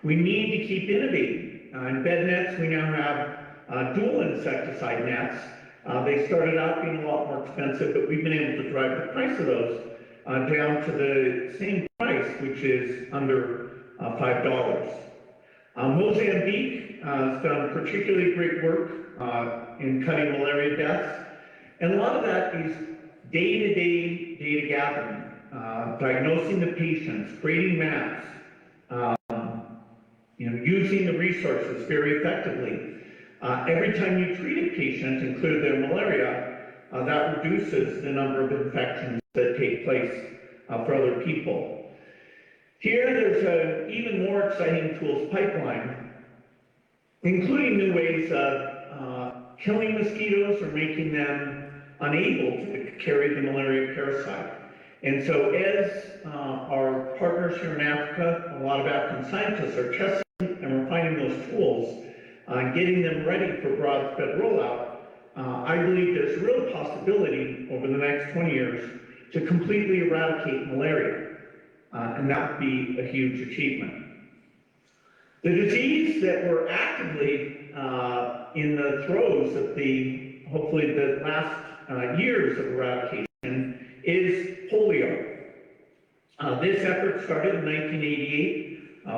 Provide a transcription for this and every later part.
We need to keep innovating. In bed nets, we now have dual insecticide nets. They started out being a lot more expensive, but we've been able to drive the price of those down to the same price, which is under $5. Mozambique has done particularly great work in cutting malaria deaths, and a lot of that is day-to-day data gathering, diagnosing the patients, creating maps, using the resources very effectively. Every time you treat a patient and clear their malaria, that reduces the number of infections that take place for other people. Here, there's an even more exciting tools pipeline, including new ways of killing mosquitoes or making them unable to carry the malaria parasite. And so as our partners here in Africa, a lot of African scientists are testing and refining those tools, getting them ready for broad-spread rollout, I believe there's a real possibility over the next 20 years to completely eradicate malaria. And that would be a huge achievement. The disease that we're actively in the throes of hopefully the last years of eradication is polio. This effort started in 1988,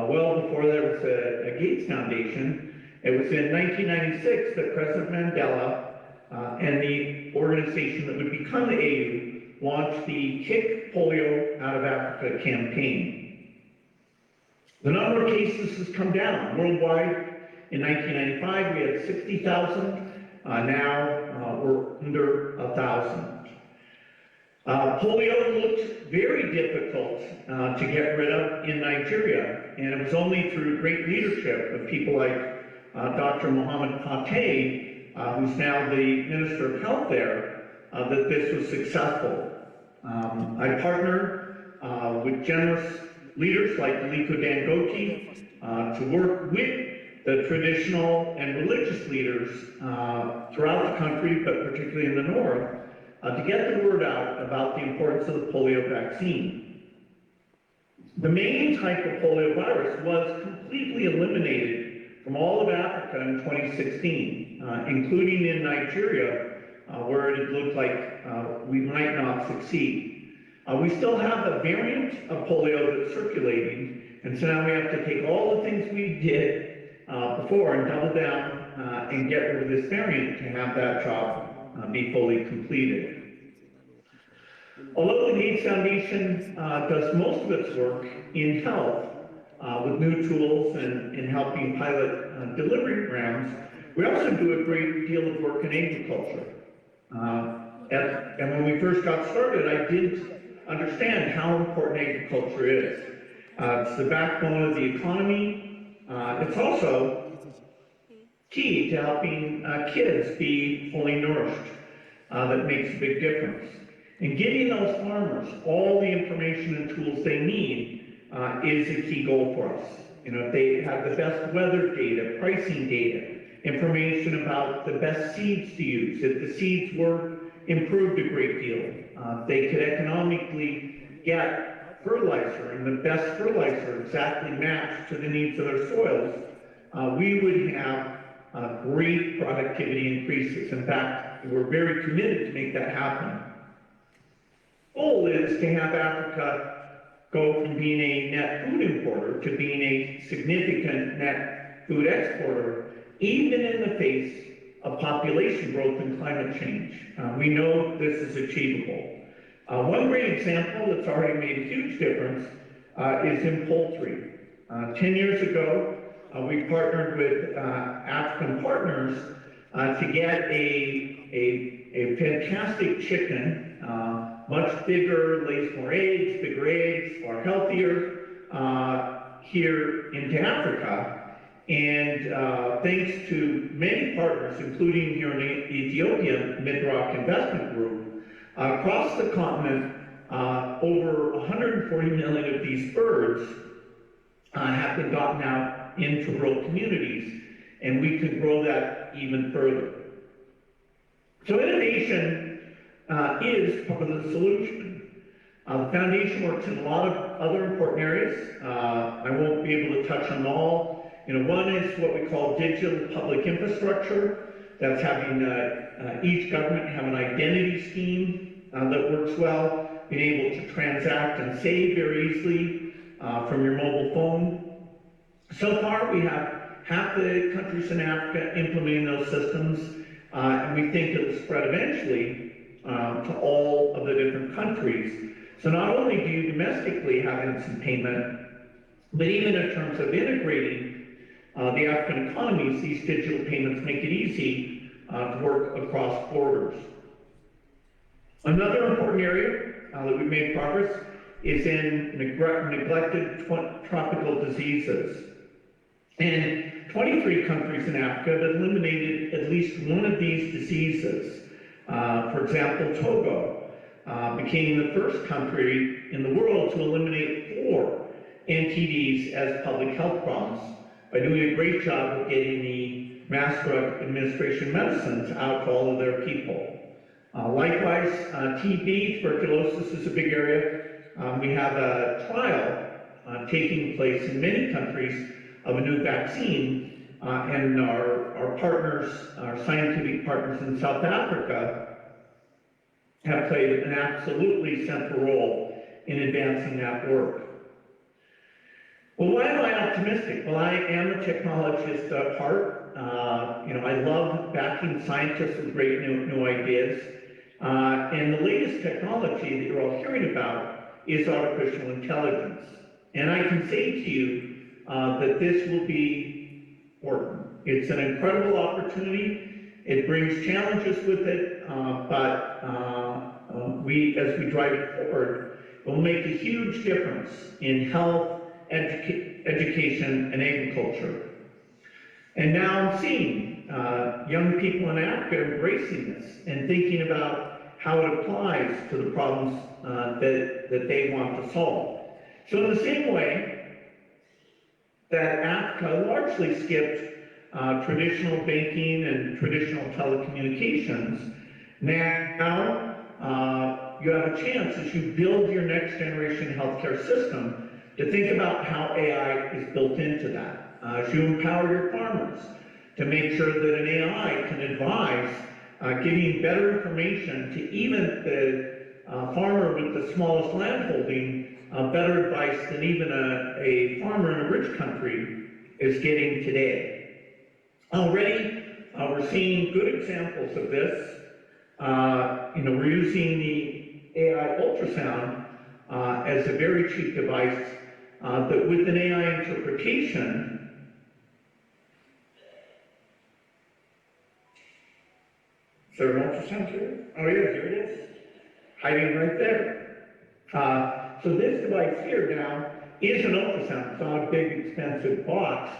well before there was a Gates Foundation. It was in 1996 that President Mandela and the organization that would become the AU launched the Kick Polio Out of Africa campaign. The number of cases has come down worldwide. In 1995, we had 60,000. Now we're under 1,000. Polio looked very difficult to get rid of in Nigeria, and it was only through great leadership of people like Dr. Mohammed Pate, who's now the Minister of Health there, that this was successful. I partnered with generous leaders like Aliko Dangote to work with the traditional and religious leaders throughout the country, but particularly in the north, to get the word out about the importance of the polio vaccine. The main type of polio virus was completely eliminated from all of Africa in 2016, including in Nigeria, where it looked like we might not succeed. We still have a variant of polio that's circulating, and so now we have to take all the things we did before and double down and get rid of this variant to have that job be fully completed. Although the Gates Foundation does most of its work in health with new tools and helping pilot delivery programs, we also do a great deal of work in agriculture. And when we first got started, I didn't understand how important agriculture is. It's the backbone of the economy. It's also key to helping kids be fully nourished. That makes a big difference. And giving those farmers all the information and tools they need is a key goal for us. If they have the best weather data, pricing data, information about the best seeds to use, if the seeds were improved a great deal, they could economically get fertilizer and the best fertilizer exactly matched to the needs of their soils, we would have great productivity increases. In fact, we're very committed to make that happen. The goal is to have Africa go from being a net food importer to being a significant net food exporter, even in the face of population growth and climate change. We know this is achievable. One great example that's already made a huge difference is in poultry. 10 years ago, we partnered with African partners to get a fantastic chicken, much bigger, lays more eggs, bigger eggs, far healthier, here into Africa. And thanks to many partners, including here in Ethiopia, Midrock Investment Group, across the continent, over 140 million of these birds have been gotten out into rural communities, and we can grow that even further. So innovation is part of the solution. The foundation works in a lot of other important areas. I won't be able to touch on all. One is what we call digital public infrastructure. That's having each government have an identity scheme that works well, being able to transact and save very easily from your mobile phone. So far, we have half the countries in Africa implementing those systems, and we think it'll spread eventually to all of the different countries. So not only do you domestically have instant payment, but even in terms of integrating the African economies, these digital payments make it easy to work across borders. Another important area that we've made progress is in neglected tropical diseases. And 23 countries in Africa have eliminated at least one of these diseases. For example, Togo became the first country in the world to eliminate 4 NTDs as public health problems by doing a great job of getting the mass drug administration medicines out to all of their people. Likewise, TB, tuberculosis is a big area. We have a trial taking place in many countries of a new vaccine, and our partners, our scientific partners in South Africa, have played an absolutely central role in advancing that work. Well, why am I optimistic? Well, I am a technologist at heart. I love backing scientists with great new ideas. And the latest technology that you're all hearing about is artificial intelligence. And I can say to you that this will be important. It's an incredible opportunity. It brings challenges with it, but as we drive it forward, it will make a huge difference in health, education, and agriculture. And now I'm seeing young people in Africa embracing this and thinking about how it applies to the problems that they want to solve. So in the same way that Africa largely skipped traditional banking and traditional telecommunications, now you have a chance as you build your next generation healthcare system to think about how AI is built into that. As you empower your farmers to make sure that an AI can advise, giving better information to even the farmer with the smallest landholding, better advice than even a farmer in a rich country is getting today. Already, we're seeing good examples of this. We're using the AI ultrasound as a very cheap device that with an AI interpretation, is there an ultrasound here? Oh yeah, here it is, hiding right there. So this device here now is an ultrasound. It's not a big expensive box.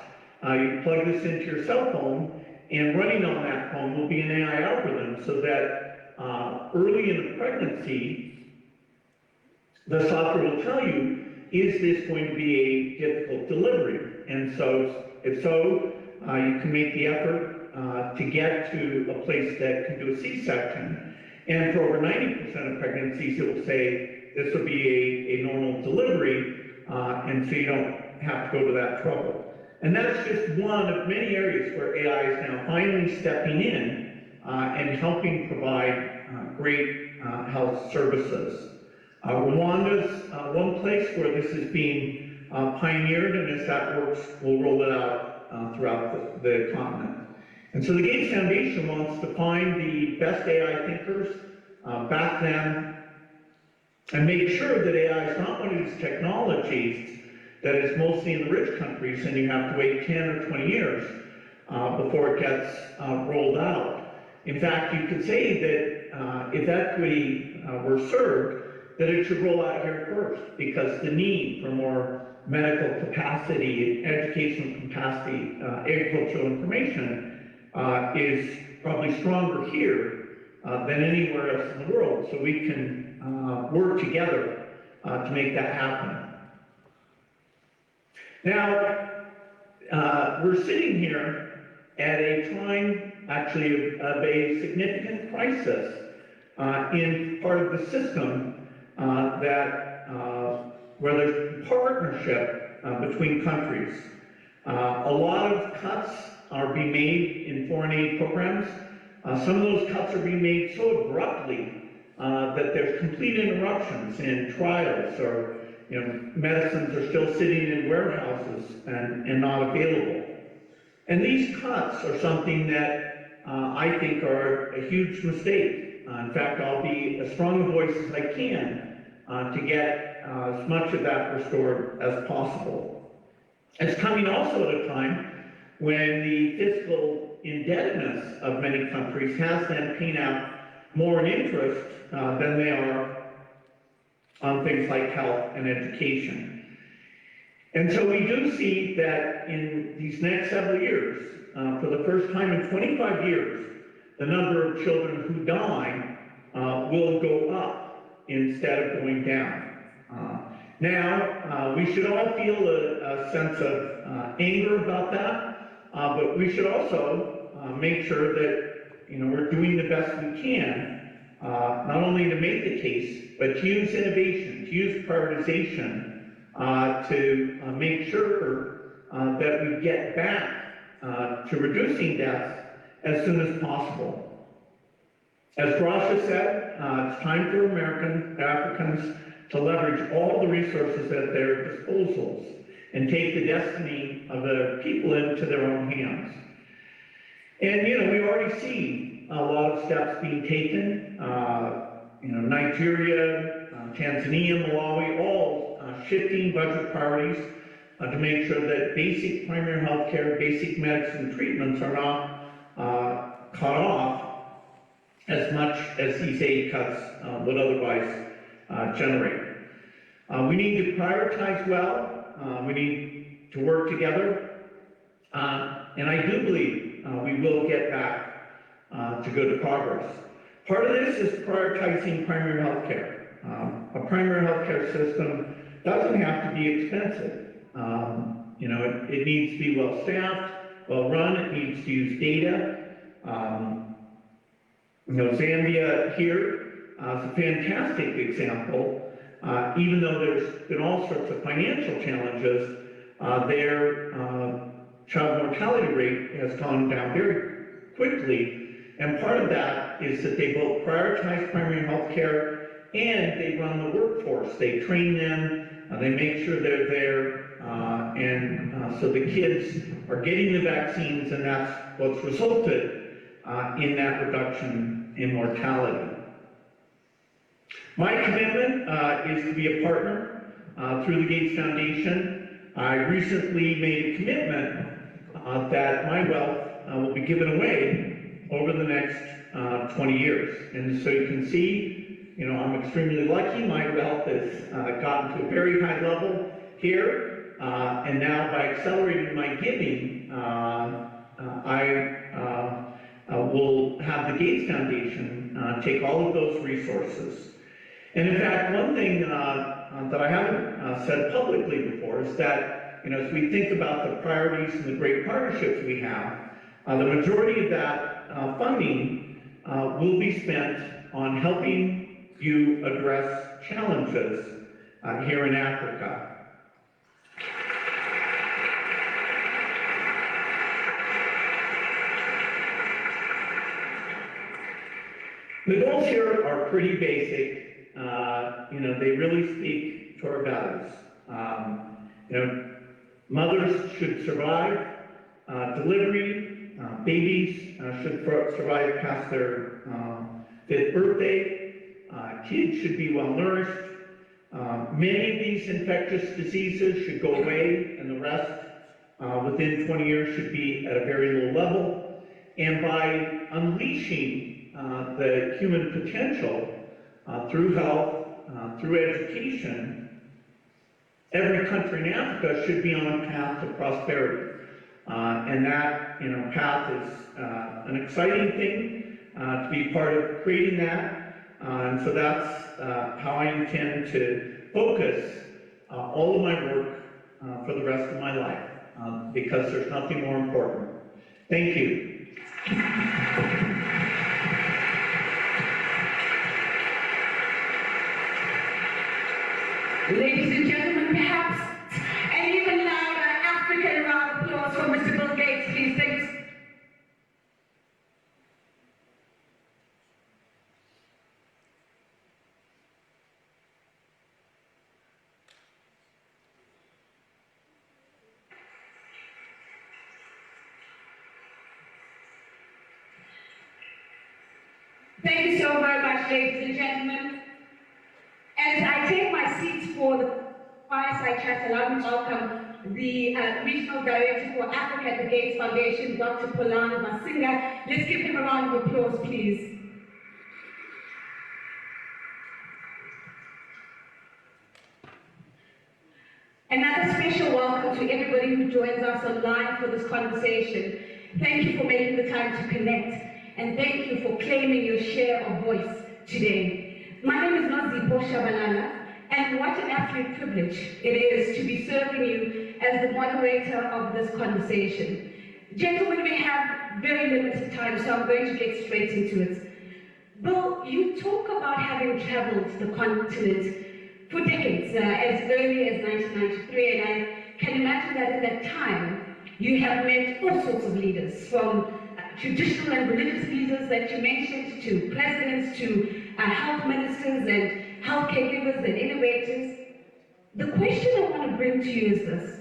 You plug this into your cell phone, and running on that phone will be an AI algorithm so that early in the pregnancy, the software will tell you, is this going to be a difficult delivery? And so, if so, you can make the effort to get to a place that can do a C-section. And for over 90% of pregnancies, it will say this will be a normal delivery, and so you don't have to go to that trouble. And that's just one of many areas where AI is now finally stepping in and helping provide great health services. Rwanda's one place where this is being pioneered, and as that works, we'll roll it out throughout the continent. And so the Gates Foundation wants to find the best AI thinkers, back them, and make sure that AI is not one of these technologies that is mostly in the rich countries and you have to wait 10 or 20 years before it gets rolled out. In fact, you could say that if equity were served, that it should roll out here first, because the need for more medical capacity, educational capacity, agricultural information is probably stronger here than anywhere else in the world. So we can work together to make that happen. Now, we're sitting here at a time, actually, of a significant crisis in part of the system where there's partnership between countries. A lot of cuts are being made in foreign aid programs. Some of those cuts are being made so abruptly that there's complete interruptions in trials, or medicines are still sitting in warehouses and not available. And these cuts are something that I think are a huge mistake. In fact, I'll be as strong a voice as I can to get as much of that restored as possible. It's coming also at a time when the fiscal indebtedness of many countries has them paying out more in interest than they are on things like health and education. And so we do see that in these next several years, for the first time in 25 years, the number of children who die will go up instead of going down. Now, we should all feel a sense of anger about that, but we should also make sure that we're doing the best we can, not only to make the case, but to use innovation, to use prioritization, to make sure that we get back to reducing deaths as soon as possible. As Grasha said, it's time for Africans to leverage all the resources at their disposals and take the destiny of the people into their own hands. And we already see a lot of steps being taken. Nigeria, Tanzania, Malawi, all shifting budget priorities to make sure that basic primary health care, basic medicine treatments are not cut off as much as these aid cuts would otherwise generate. We need to prioritize well. We need to work together. And I do believe we will get back to good progress. Part of this is prioritizing primary health care. A primary health care system doesn't have to be expensive. It needs to be well staffed, well run, it needs to use data. Zambia here is a fantastic example. Even though there's been all sorts of financial challenges, their child mortality rate has gone down very quickly. And part of that is that they both prioritize primary health care and they run the workforce. They train them, they make sure they're there, so the kids are getting the vaccines, and that's what's resulted in that reduction in mortality. My commitment is to be a partner through the Gates Foundation. I recently made a commitment that my wealth will be given away over the next 20 years. And so you can see, I'm extremely lucky. My wealth has gotten to a very high level here. And now by accelerating my giving, I will have the Gates Foundation take all of those resources. And in fact, one thing that I haven't said publicly before is that, as we think about the priorities and the great partnerships we have, the majority of that funding will be spent on helping you address challenges here in Africa. The goals here are pretty basic. They really speak to our values. Mothers should survive delivery. Babies should survive past their 5th birthday. Kids should be well nourished. Many of these infectious diseases should go away, and the rest within 20 years should be at a very low level. And by unleashing the human potential through health, through education, every country in Africa should be on a path to prosperity. And that, path is an exciting thing to be part of creating that. And so that's how I intend to focus all of my work for the rest of my life, because there's nothing more important. Thank you. gentlemen, perhaps an even louder African round of applause for Mr. Bill Gates, please. Thanks. Thank you so very much, ladies and gentlemen. As I take my seat for the fireside chat, allow me to welcome the Regional Director for Africa at the Gates Foundation, Dr. Paulin Basinga. Let's give him a round of applause, please. Another special welcome to everybody who joins us online for this conversation. Thank you for making the time to connect. And thank you for claiming your share of voice today. My name is Nozipho Shabalala, and what an absolute privilege it is to be serving you as the moderator of this conversation. Gentlemen, we have very limited time, so I'm going to get straight into it. Bill, you talk about having traveled the continent for decades, as early as 1993, and I can imagine that at that time, you have met all sorts of leaders, from traditional and religious leaders that you mentioned, to presidents, to health ministers and health caregivers and innovators. The question I want to bring to you is this: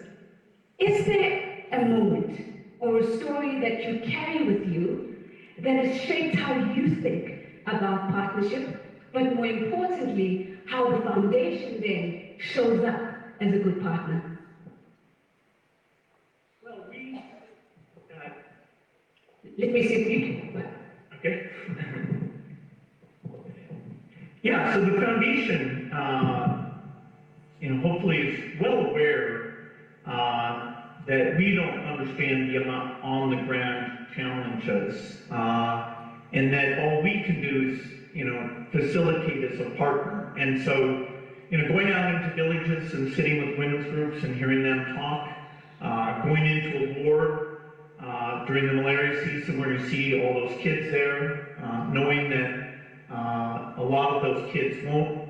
is there a moment or a story that you carry with you that has shaped how you think about partnership, but more importantly, how the foundation then shows up as a good partner? Let me see if you can. Okay. Yeah, so the foundation, hopefully is well aware that we don't understand the amount on-the-ground challenges, and that all we can do is, facilitate as a partner. And so, going out into villages and sitting with women's groups and hearing them talk, going into a war during the malaria season where you see all those kids there, knowing that a lot of those kids won't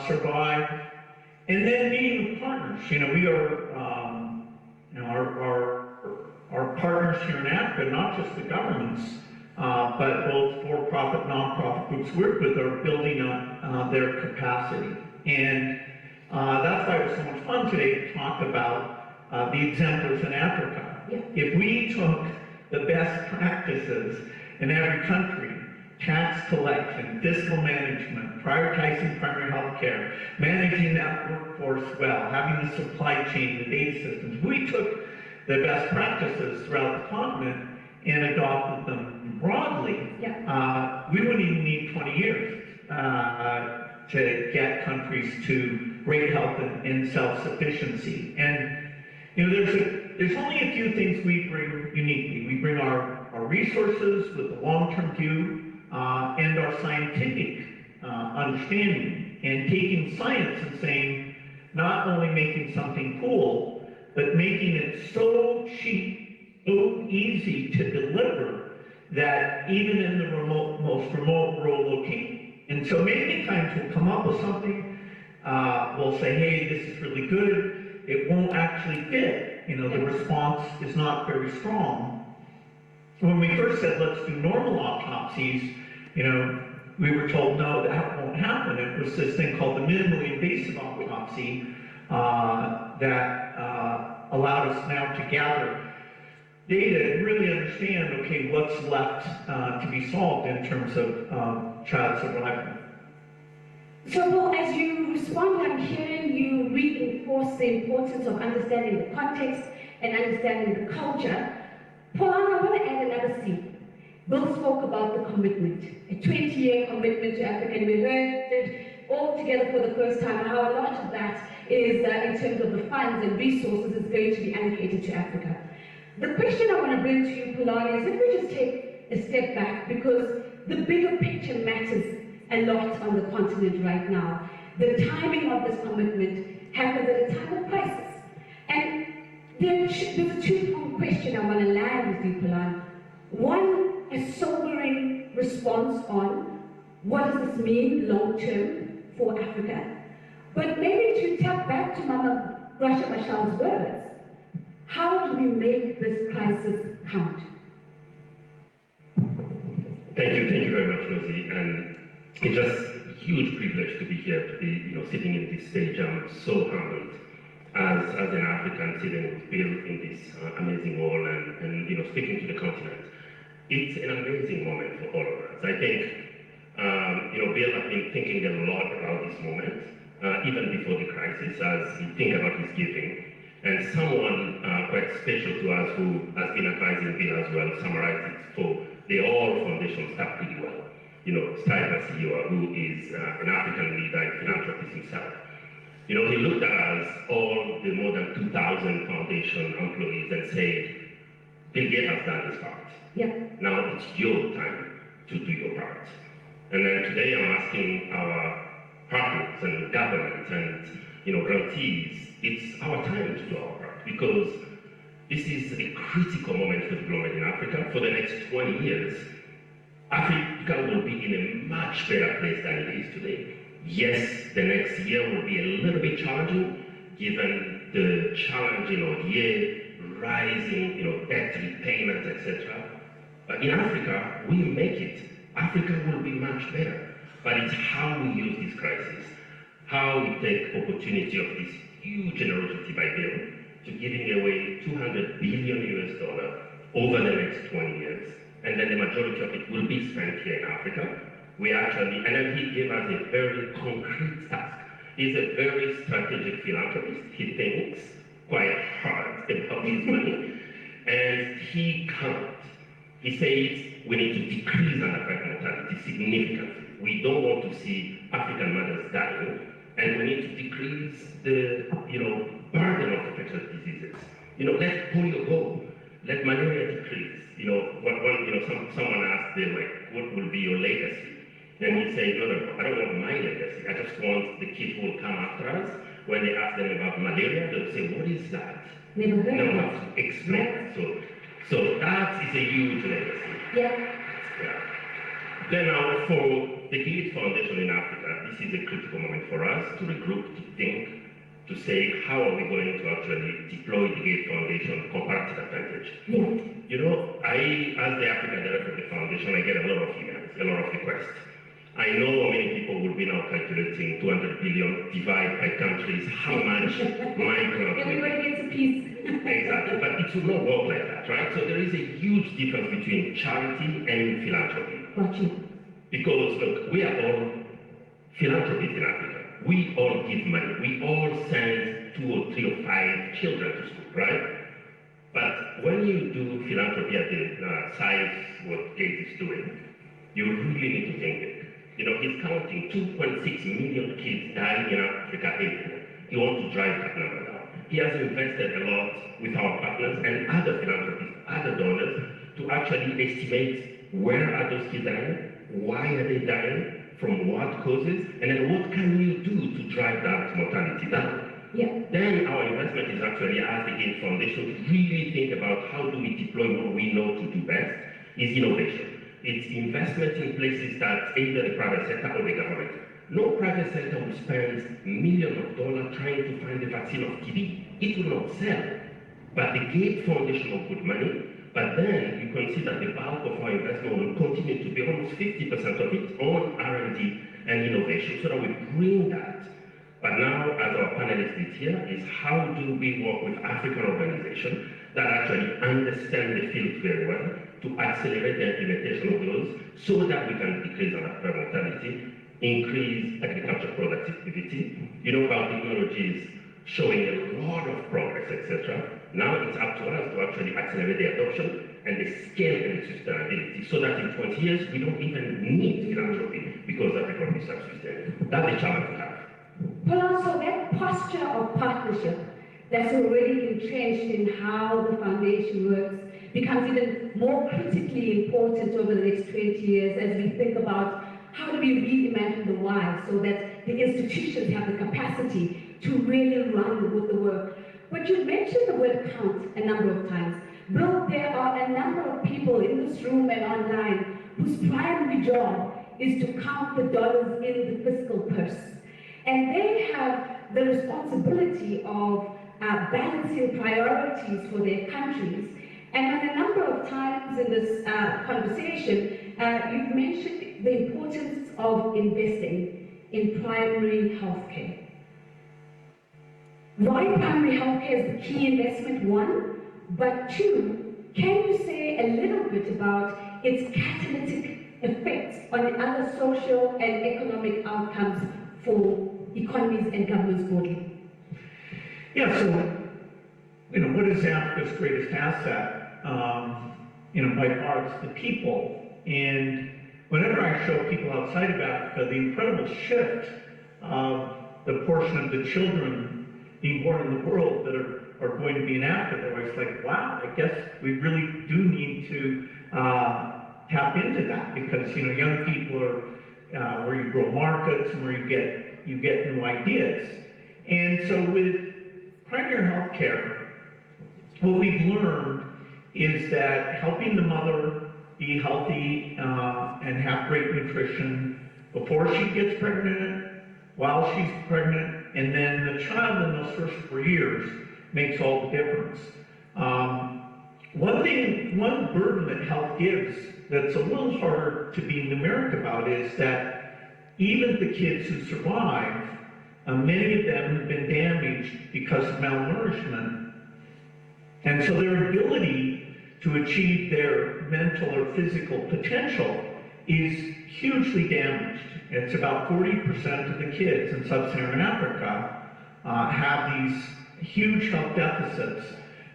survive, and then meeting with partners. We are, our partners here in Africa, not just the governments, but both for-profit, non-profit groups work with, are building up their capacity. And that's why it was so much fun today to talk about the exemplars in Africa. Yeah. If we took the best practices in every country, tax collection, fiscal management, prioritizing primary health care, managing that workforce well, having the supply chain, the data systems, we took the best practices throughout the continent and adopted them broadly, yeah. We wouldn't even need 20 years to get countries to great health and self-sufficiency. And there's only a few things we bring uniquely. We bring our resources with a long-term view and our scientific understanding, and taking science and saying, not only making something cool, but making it so cheap, so easy to deliver that even in the most remote rural location. And so many times we'll come up with something, we'll say, hey, this is really good. It won't actually fit. The response is not very strong. When we first said, let's do normal autopsies, we were told, no, that won't happen. It was this thing called the minimally invasive autopsy that allowed us now to gather data and really understand, okay, what's left to be solved in terms of child survival. So, Bill, as you respond, I'm hearing you reinforce the importance of understanding the context and understanding the culture. Paulin, I want to add another theme. Bill spoke about the commitment, a 20-year commitment to Africa, and we heard it all together for the first time, how a lot of that is, in terms of the funds and resources, is going to be allocated to Africa. The question I want to bring to you, Paulin, is if we just take a step back, because the bigger picture matters a lot on the continent right now. The timing of this commitment happens at a time of crisis. And there's a two-pronged question I want to land with you, Paulin. One, a sobering response on what does this mean long-term for Africa? But maybe to tap back to Mama Rasha Mashal's words, how do we make this crisis count? Thank you very much, Rosie. And it's just a huge privilege to be here, to be sitting in this stage. I'm so humbled as an African sitting with Bill in this amazing role and speaking to the continent. It's an amazing moment for all of us. I think Bill has been thinking a lot about this moment, even before the crisis, as he think about his giving. And someone quite special to us who has been advising Bill as well summarized it for the All Foundation staff pretty well. Stiver CEO, who is an African leader and philanthropist himself. He looked at us, all the more than 2,000 foundation employees, and said, Bill Gates has done his part. Yeah. Now it's your time to do your part. And then today I'm asking our partners and governments and grantees, it's our time to do our part, because this is a critical moment for development in Africa. For the next 20 years, Africa will be in a much better place than it is today. Yes, the next year will be a little bit challenging, given the challenge, year rising, debt repayments, etc. But in Africa, we make it. Africa will be much better. But it's how we use this crisis, how we take opportunity of this huge generosity by Bill to giving away $200 billion over the next 20 years. And then the majority of it will be spent here in Africa. And then he gave us a very concrete task. He's a very strategic philanthropist. He thinks quite hard about his money. And he can't. He says we need to decrease unemployment mortality significantly. We don't want to see African mothers dying, and we need to decrease the burden of infectious diseases. Let polio go. Let malaria decrease. Someone asked them, what will be your legacy? And he said, no, I don't want my legacy. I just want the kids who will come after us. When they ask them about malaria, they'll say, what is that? Never heard no, of have to explain it. So that is a huge legacy. Yeah. Then now for the Gates Foundation in Africa, this is a critical moment for us to regroup, to think, to say, how are we going to actually deploy the Gates Foundation comparative advantage? Yeah. As the African director of the foundation, I get a lot of emails, a lot of requests. I know many people will be now calculating 200 billion divided by countries, how much my grant. Everybody gets a piece. Exactly, but it should not work like that, right? So there is a huge difference between charity and philanthropy. Gotcha. Because, look, we are all philanthropists in Africa. We all give money. We all send 2 or 3 or 5 children to school, right? But when you do philanthropy at the size what Gates is doing, you really need to think big. He's counting 2.6 million kids dying in Africa every year. He wants to drive that number down. He has invested a lot with our partners and other philanthropists, other donors, to actually estimate where are those kids dying, why are they dying, from what causes, and then what can you do to drive that mortality down. Yeah. Then our investment is actually, as the Gates Foundation, to really think about how do we deploy what we know to do best, is innovation. It's investment in places that either the private sector or the government. No private sector will spend millions of dollars trying to find the vaccine of TB. It will not sell. But the Gates Foundation will put money, but then you can see that the bulk of our investment will continue to be almost 50% of it on R&D and innovation, so that we bring that. But now, as our panelists did here, is how do we work with African organizations that actually understand the field very well to accelerate the implementation of those so that we can decrease our mortality, increase agricultural productivity. Biotechnology is showing a lot of progress, etc. Now it's up to us to actually accelerate the adoption and the scale and the sustainability so that in 20 years we don't even need philanthropy because Africa will be self-sustainable. That's the challenge we have. But also that posture of partnership that's already entrenched in how the foundation works becomes even more critically important over the next 20 years as we think about how do we reimagine the why so that the institutions have the capacity to really run with the work. But you mentioned the word count a number of times. Bill, there are a number of people in this room and online whose primary job is to count the dollars in the fiscal purse. And they have the responsibility of balancing priorities for their countries. And on a number of times in this conversation, you've mentioned the importance of investing in primary healthcare. Why primary healthcare is the key investment, one, but two, can you say a little bit about its catalytic effects on other social and economic outcomes for economies and governments broadly? Yeah, so, what is Africa's greatest asset? By far, it's the people. And whenever I show people outside of Africa the incredible shift of the portion of the children being born in the world that are going to be in Africa, they're always like, wow, I guess we really do need to tap into that, because young people are where you grow markets and where you get new ideas. And so with primary health care, what we've learned is that helping the mother be healthy and have great nutrition before she gets pregnant, while she's pregnant, and then the child in those first 4 years makes all the difference. One burden that health gives that's a little harder to be numeric about is that even the kids who survive, many of them have been damaged because of malnourishment. And so their ability to achieve their mental or physical potential is hugely damaged. It's about 40% of the kids in sub-Saharan Africa have these huge health deficits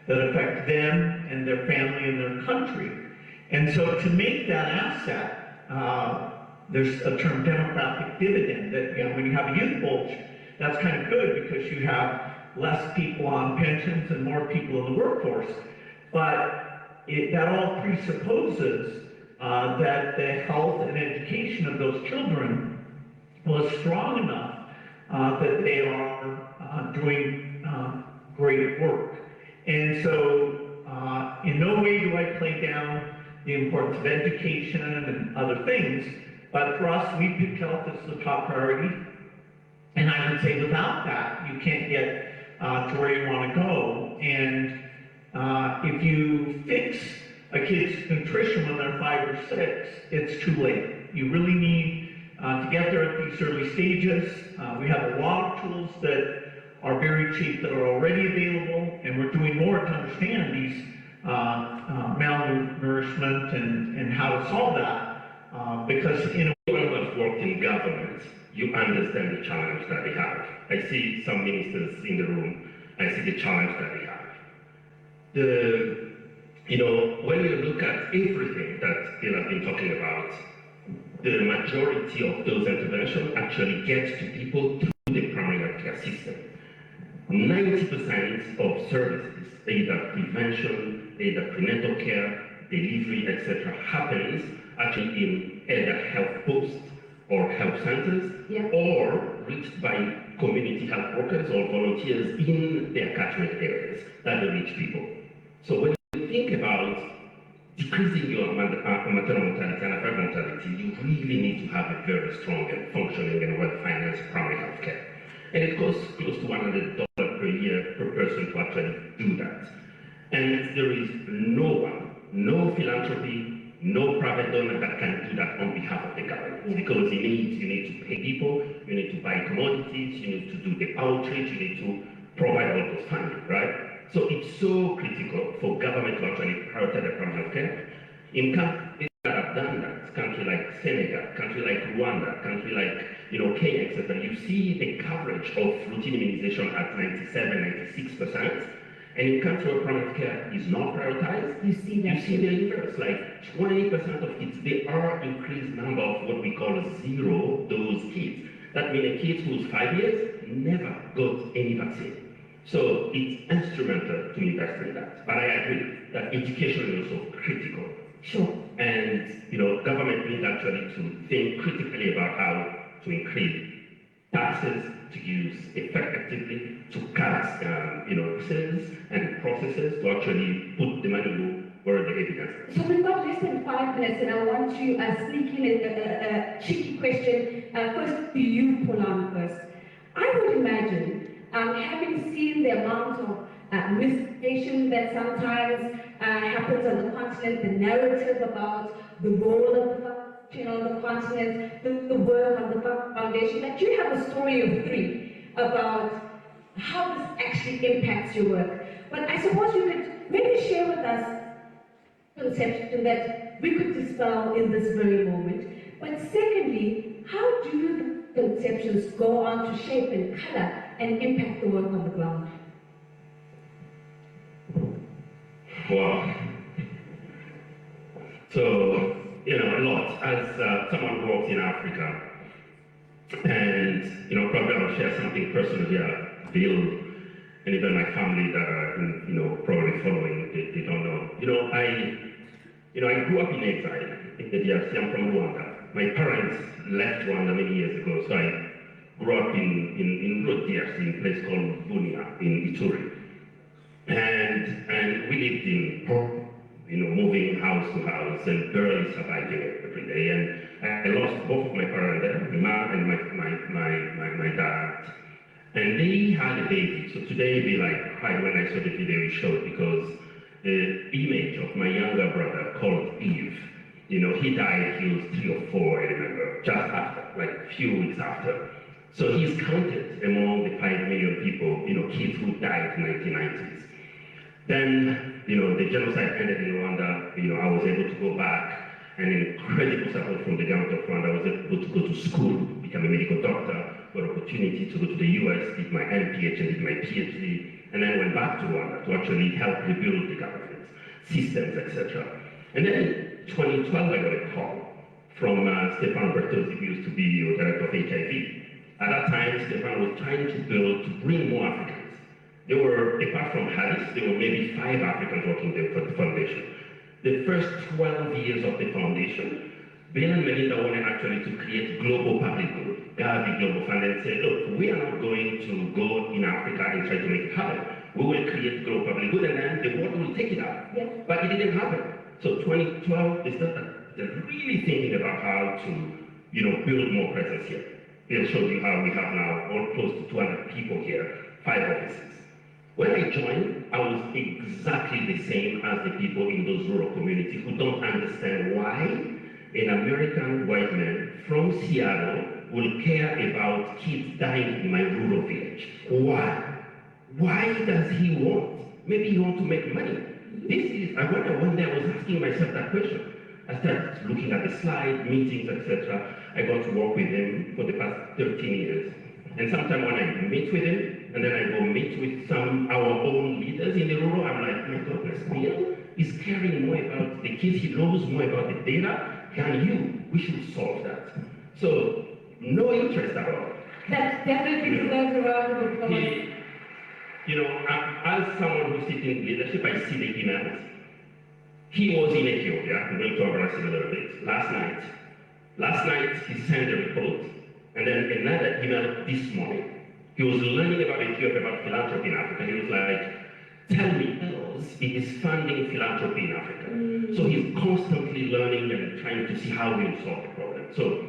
that affect them and their family and their country. And so to make that asset, there's a term, demographic dividend, that when you have a youth bulge, that's kind of good because you have less people on pensions and more people in the workforce. But that all presupposes that the health and education of those children was strong enough that they are doing great work. And so in no way do I play down the importance of education and other things, but for us, we picked health as the top priority. And I would say without that, you can't get to where you want to go. And if you fix a kid's nutrition when they're 5 or 6, it's too late. You really need to get there at these early stages. We have a lot of tools that are very cheap that are already available, and we're doing more to understand these malnourishment and how to solve that. Because anyone who has worked in government, you understand the challenge that they have. I see some ministers in the room. I see the challenge that they have. When you look at everything that they have been talking about, the majority of those interventions actually get to people through the primary healthcare system. 90% of services, either prevention, either prenatal care, delivery, etc., happens actually in either health posts or health centers, or reached by community health workers or volunteers in their catchment areas that they reach people. So when you think about decreasing your maternal mortality and infant mortality, you really need to have a very strong and functioning and well-financed primary health care. And it costs close to $100 per year per person to actually do that. And there is no one, no philanthropy, no private donor that can do that on behalf of the government. Because you need to pay people, you need to buy commodities, you need to do the outreach, you need to provide all those funding, right? So it's so critical for government to actually prioritize the primary health care. In countries that have done that, countries like Senegal, countries like Rwanda, countries like Kenya, etc., you see the coverage of routine immunization at 97–96%. And in countries where primary health care is not prioritized, you see the inverse, like 20% of kids, there are increased number of what we call zero-dose kids. That means a kid who's 5 years never got any vaccine. So it's instrumental to invest in that. But I agree that education is also critical. Sure. And government needs actually to think critically about how to increase taxes, to use effectively, to cut sales and processes, to actually put the money where the evidence is. So we've got less than 5 minutes, and I want to sneak in a cheeky question. First to you, Paulin, first. having seen the amount of misinformation that sometimes happens on the continent, the narrative about the role of the foundation on the continent, the work on the foundation, that you have a story of three about how this actually impacts your work. But I suppose you could maybe share with us a conception that we could dispel in this very moment. But secondly, how do the conceptions go on to shape and color and impact the work on the ground? Wow. So, a lot. As someone who works in Africa, and, probably I'll share something personal here. Bill, and even my family that are, probably following, they don't know. I grew up in exile in the DRC. I'm from Rwanda. My parents left Rwanda many years ago, so I grew up in DRC, in a place called Bunia, in Ituri. And we lived in, moving house to house and barely surviving every day. And I lost both of my parents there, my mom and my dad. And they had a baby. So today they cried when I saw the video you showed, because the image of my younger brother called Eve, he died, he was 3 or 4, I remember, just after, a few weeks after. So he's counted among the 5 million people, kids who died in the 1990s. Then, the genocide ended in Rwanda. I was able to go back, and incredible support from the government of Rwanda. I was able to go to school, become a medical doctor, got opportunity to go to the US, did my MPH and did my PhD, and then went back to Rwanda to actually help rebuild the government, systems, etc. And then in 2012, I got a call from Stefano Bertozzi, who used to be your director of HIV. At that time, Stefano was trying to bring more Africans. There were, apart from Harris, there were maybe 5 Africans working there for the foundation. The first 12 years of the foundation, Bill and Melinda wanted actually to create global public good, Gavi Global Fund, and say, look, we are not going to go in Africa and try to make it happen. We will create global public good, and then the world will take it up. Yeah. But it didn't happen. So 2012, they started really thinking about how to, build more presence here. Bill showed you how we have now all close to 200 people here, 5 offices. When I joined, I was exactly the same as the people in those rural communities who don't understand why an American white man from Seattle will care about kids dying in my rural village. Why? Why does he want? Maybe he wants to make money. I wonder, one day I was asking myself that question. I started looking at the slide, meetings, etc. I got to work with him for the past 13 years. And sometimes when I meet with him, and then I go meet with our own leaders in the rural, I'm like, my goodness, Bill is caring more about the kids, he knows more about the data than you. We should solve that. So, no interest at all. That definitely deserves a round of applause. As someone who sits in leadership, I see the emails. He was in Ethiopia, I'm going to address it a little bit, last night he sent a report, and then another email this morning. He was learning about Ethiopia, about philanthropy in Africa. He was like, tell me else it is funding philanthropy in Africa. So he's constantly learning and trying to see how we will solve the problem. So,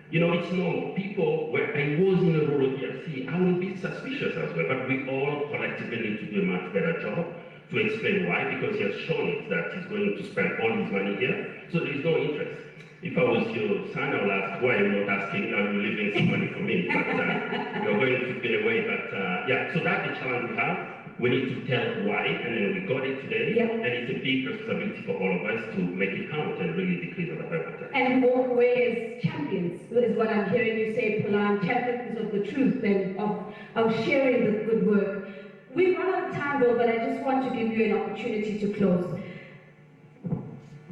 it's normal. People, when I was in a rural DRC, I will be suspicious as well, but we all collectively need to do a much better job to explain why, because he has shown us that he's going to spend all his money here, so there is no interest. If I was your son, I would ask, why are you not asking, are you leaving some money for me? But you're going to get away. But yeah, so that's the challenge we have. We need to tell why, and then we got it today. Yeah. And it's a big responsibility for all of us to make it count and really decrease our hypertension. And walk away as champions, is what I'm hearing you say, Paulin, champions of the truth and of sharing the good work. We've run out of time, though, but I just want to give you an opportunity to close.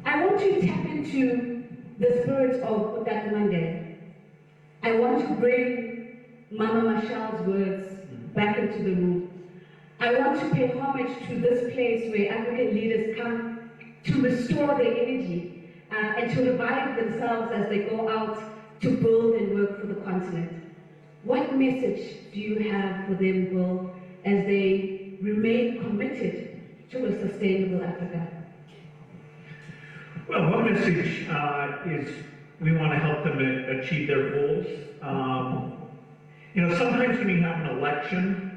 I want you to tap into the spirit of that Monday. I want to bring Mama Mashal's words back into the room. I want to pay homage to this place where African leaders come to restore their energy and to revive themselves as they go out to build and work for the continent. What message do you have for them, Will, as they remain committed to a sustainable Africa? Well, one message is we want to help them achieve their goals. Sometimes when you have an election,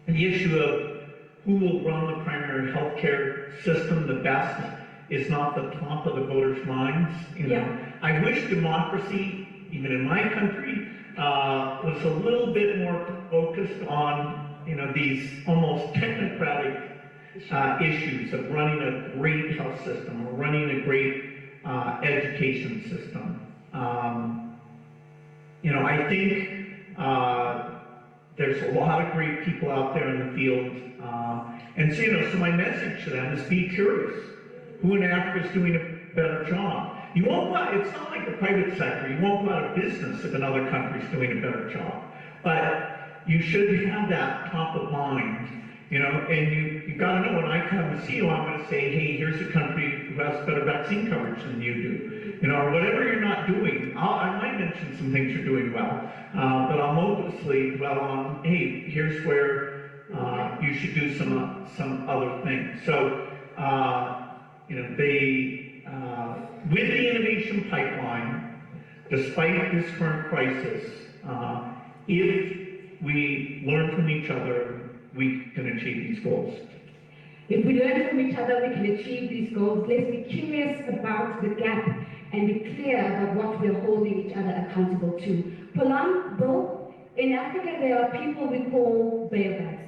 the issue of who will run the primary healthcare system the best is not the top of the voters' minds. I wish democracy, even in my country, was a little bit more focused on these almost technocratic issues of running a great health system or running a great education system. I think there's a lot of great people out there in the field, and so my message to them is be curious. Who in Africa is doing a better job? You won't go out, it's not like the private sector, you won't go out of business if another country is doing a better job. But you should have that top of mind, and you've got to know when I come to see you, I'm going to say, hey, here's a country who has better vaccine coverage than you do, or whatever you're not doing. I might mention some things you're doing well, but I'll mostly dwell on, hey, here's where you should do some other things. So, with the innovation pipeline, despite this current crisis, if we learn from each other, we can achieve these goals. If we learn from each other, we can achieve these goals. Let's be curious about the gap and be clear about what we're holding each other accountable to. Paulin, Bill, in Africa there are people we call baobabs.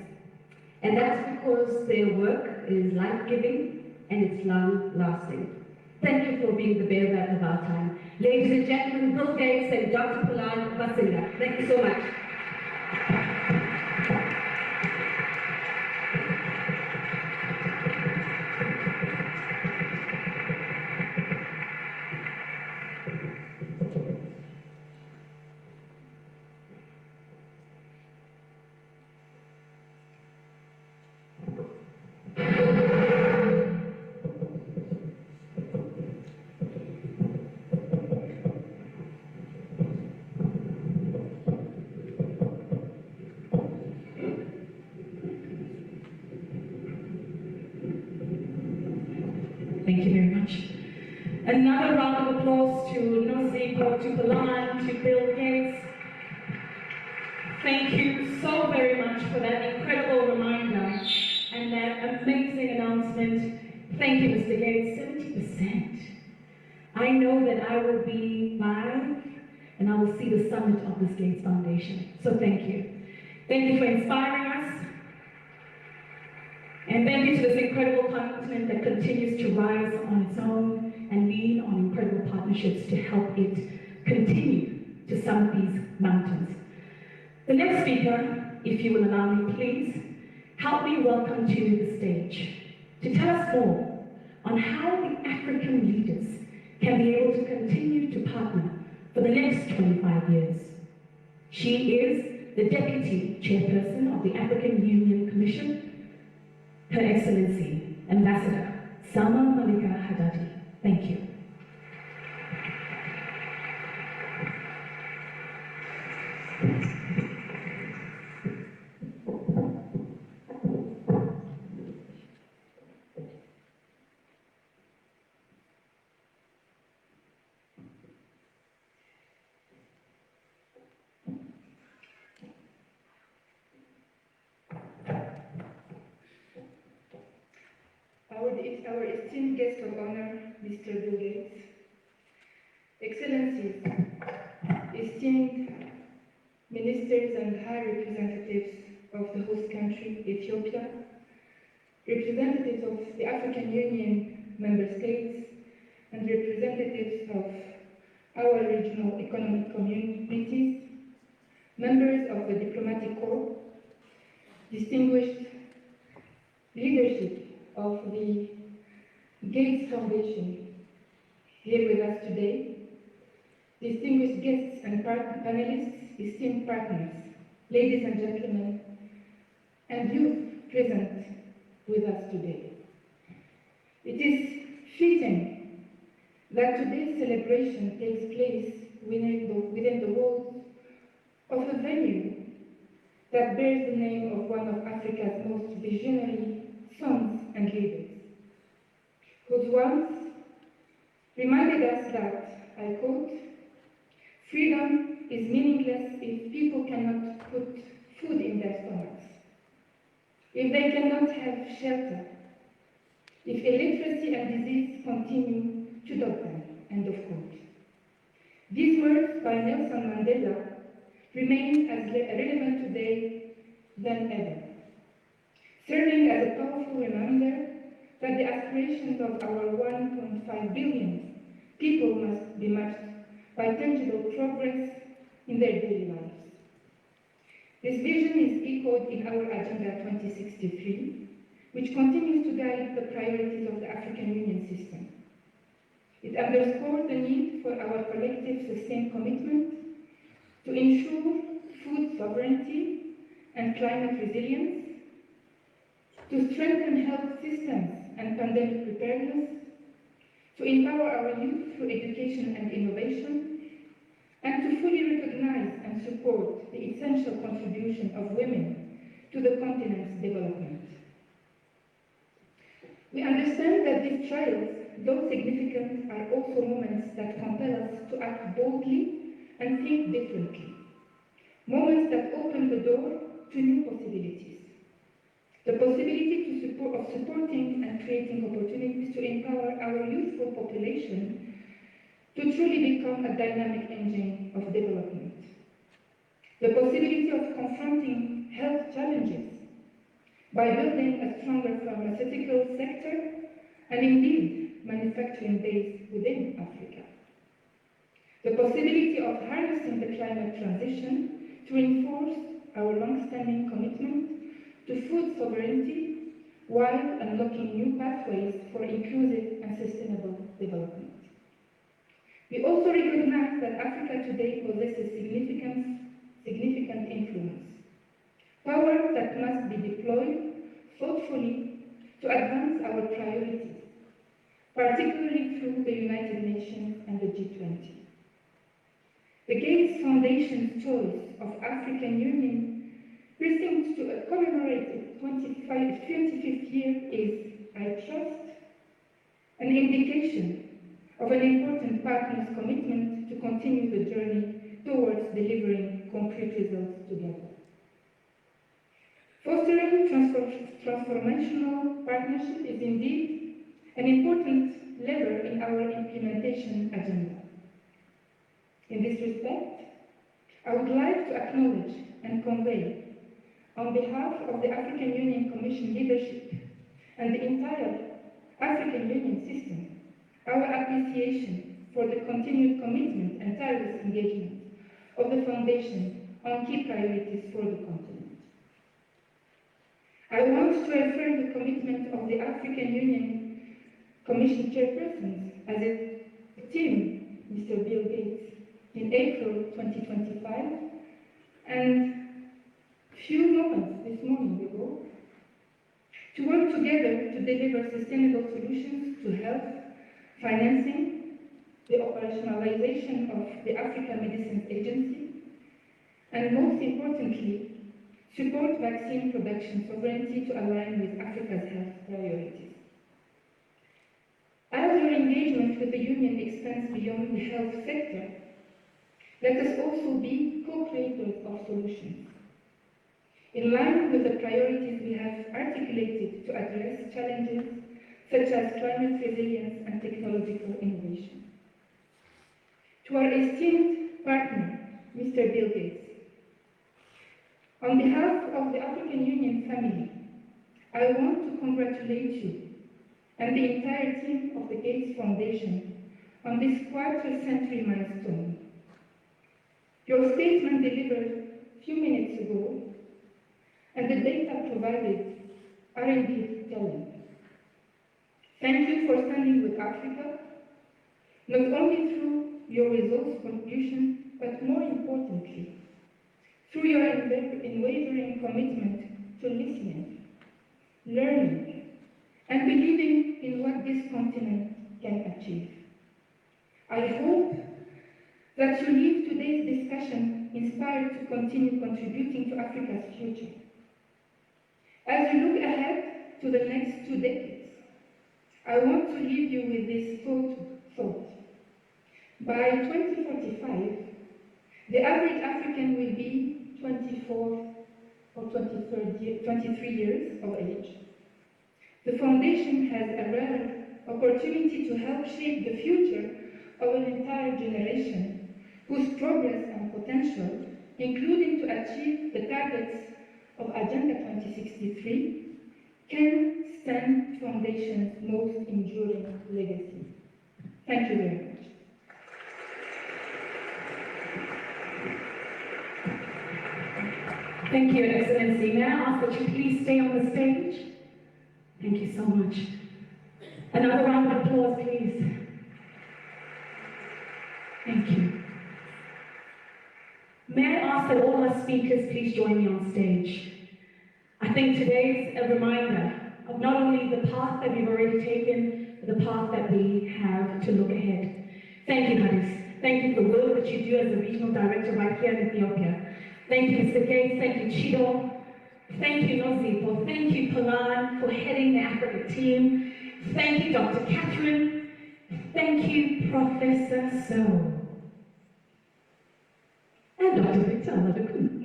And that's because their work is life-giving and it's long-lasting. Thank you for being the baobabs of our time. Ladies and gentlemen, Bill Gates and Dr. Paulin Basinga. Thank you so much. Thank you very much. Another round of applause to Nosiko, to Paulin, to Bill Gates. Thank you so very much for that incredible reminder and that amazing announcement. Thank you, Mr. Gates. 70%. I know that I will be live and I will see the summit of this Gates Foundation. So thank you. Thank you for inspiring us. And thank you to this incredible continent that continues to rise on its own and lean on incredible partnerships to help it continue to summit these mountains. The next speaker, if you will allow me, please, help me welcome to the stage to tell us more on how the African leaders can be able to continue to partner for the next 25 years. She is the Deputy Chairperson of the African Union Commission, Her Excellency, Ambassador Salma Malika Haddadi. Thank you. Our esteemed guest of honor, Mr. Bill Gates, Excellencies, esteemed ministers and high representatives of the host country, Ethiopia, representatives of the African Union member states, and representatives of our regional economic communities, members of the diplomatic corps, distinguished leadership of the Gates Foundation here with us today, distinguished guests and panelists, esteemed partners, ladies and gentlemen, and youth present with us today. It is fitting that today's celebration takes place within the walls of a venue that bears the name of one of Africa's most visionary sons and leaders, whose words reminded us that, I quote, "Freedom is meaningless if people cannot put food in their stomachs. if they cannot have shelter, if illiteracy and disease continue to dog them, end of quote. These words by Nelson Mandela remain as relevant today than ever, serving as a powerful reminder that the aspirations of our 1.5 billion people must be matched by tangible progress in their daily lives. This vision is echoed in our Agenda 2063, which continues to guide the priorities of the African Union system. It underscores the need for our collective sustained commitment to ensure food sovereignty and climate resilience, to strengthen health systems and pandemic preparedness, to empower our youth through education and innovation, and to fully recognize and support the essential contribution of women to the continent's development. We understand that these trials, though significant, are also moments that compel us to act boldly and think differently, moments that open the door to new possibilities. The possibility of supporting and creating opportunities to empower our youthful population to truly become a dynamic engine of development. The possibility of confronting health challenges by building a stronger pharmaceutical sector and indeed manufacturing base within Africa. The possibility of harnessing the climate transition to reinforce our long-standing commitment to food sovereignty while unlocking new pathways for inclusive and sustainable development. We also recognize that Africa today possesses significant influence, power that must be deployed thoughtfully to advance our priorities, particularly through the United Nations and the G20. The Gates Foundation's choice of African Union precinct to commemorate its 25th year is, I trust, an indication of an important partner's commitment to continue the journey towards delivering concrete results together. Fostering transformational partnership is indeed an important lever in our implementation agenda. In this respect, I would like to acknowledge and convey, on behalf of the African Union Commission leadership and the entire African Union system, our appreciation for the continued commitment and tireless engagement of the Foundation on key priorities for the continent. I want to affirm the commitment of the African Union Commission chairpersons as a team, Mr. Bill Gates, in April 2025, and few moments this morning ago, to work together to deliver sustainable solutions to health, financing, the operationalization of the African Medicines Agency, and most importantly, support vaccine production sovereignty to align with Africa's health priorities. As your engagement with the Union extends beyond the health sector, let us also be co-creators of solutions, in line with the priorities we have articulated to address challenges such as climate resilience and technological innovation. To our esteemed partner, Mr. Bill Gates, on behalf of the African Union family, I want to congratulate you and the entire team of the Gates Foundation on this quarter-century milestone. Your statement delivered a few minutes ago and the data provided are indeed telling. Thank you for standing with Africa, not only through your resource contribution, but more importantly, through your unwavering commitment to listening, learning, and believing in what this continent can achieve. I hope that you leave today's discussion inspired to continue contributing to Africa's future. As we look ahead to the next 2 decades, I want to leave you with this thought. By 2045, the average African will be 24 or 23 years of age. The foundation has a rare opportunity to help shape the future of an entire generation whose progress and potential, including to achieve the targets of Agenda 2063, can stand Foundation's most enduring legacy. Thank you very much. Thank you, Excellency. May I ask that you please stay on the stage? Thank you so much. Another round of applause, please. Thank you. May I ask that all our speakers please join me on stage? I think today's a reminder of not only the path that we've already taken, but the path that we have to look ahead. Thank you, Hadis. Thank you for the work that you do as a regional director right here in Ethiopia. Thank you, Mr. Gates. Thank you, Chido. Thank you, Nozipo. Thank you, Paulin, for heading the Africa team. Thank you, Dr. Catherine. Thank you, Professor So. And Dr. Victor Aladokun.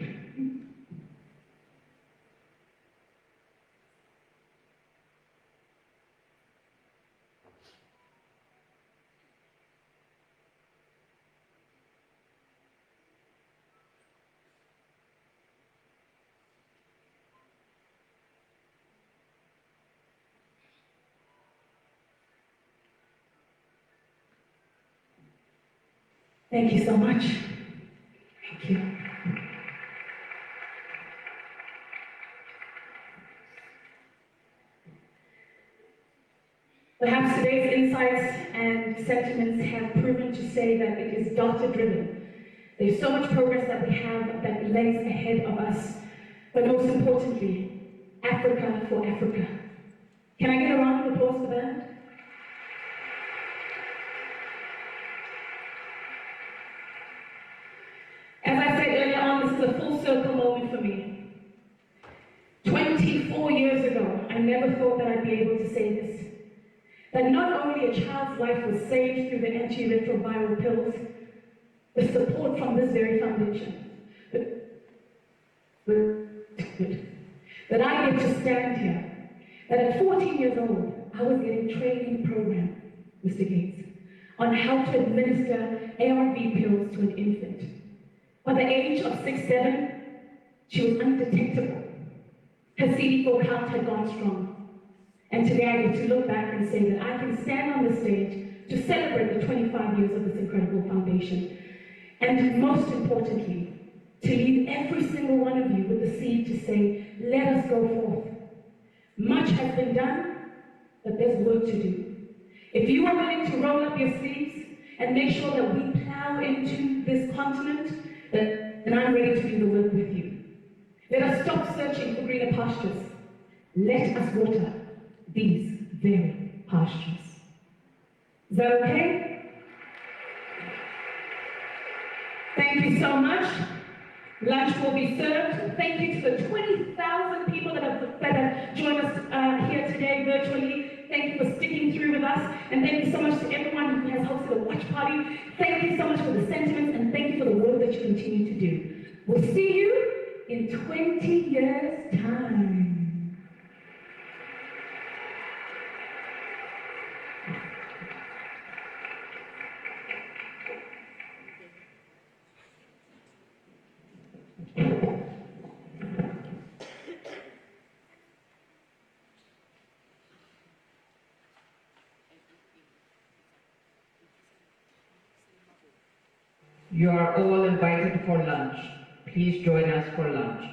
Thank you so much. Thank you. Perhaps today's insights and sentiments have proven to say that it is data-driven. There's so much progress that we have that lays ahead of us, but most importantly, Africa for Africa. Can I get a round of applause for that? As I said earlier on, this is a full circle moment for me. 24 years ago, I never thought that I'd be able to say this. That not only a child's life was saved through the antiretroviral pills, the support from this very foundation, that I get to stand here, that at 14 years old, I was getting a training program, Mr. Gates, on how to administer ARV pills to an infant. By the age of 6, 7, she was undetectable. Her CD4 count had gone strong. And today I get to look back and say that I can stand on the stage to celebrate the 25 years of this incredible foundation. And most importantly, to leave every single one of you with the seed to say, let us go forth. Much has been done, but there's work to do. If you are willing to roll up your sleeves and make sure that we plow into this continent, then I'm ready to do the work with you. Let us stop searching for greener pastures. Let us water these very pastures. Is that okay? Thank you so much. Lunch will be served. Thank you to the 20,000 people that have joined us here today virtually. Thank you for sticking through with us. And thank you so much to everyone who has hosted a watch party. Thank you so much for the sentiments and thank you for the work that you continue to do. We'll see you in 20 years' time. You are all invited for lunch. Please join us for lunch.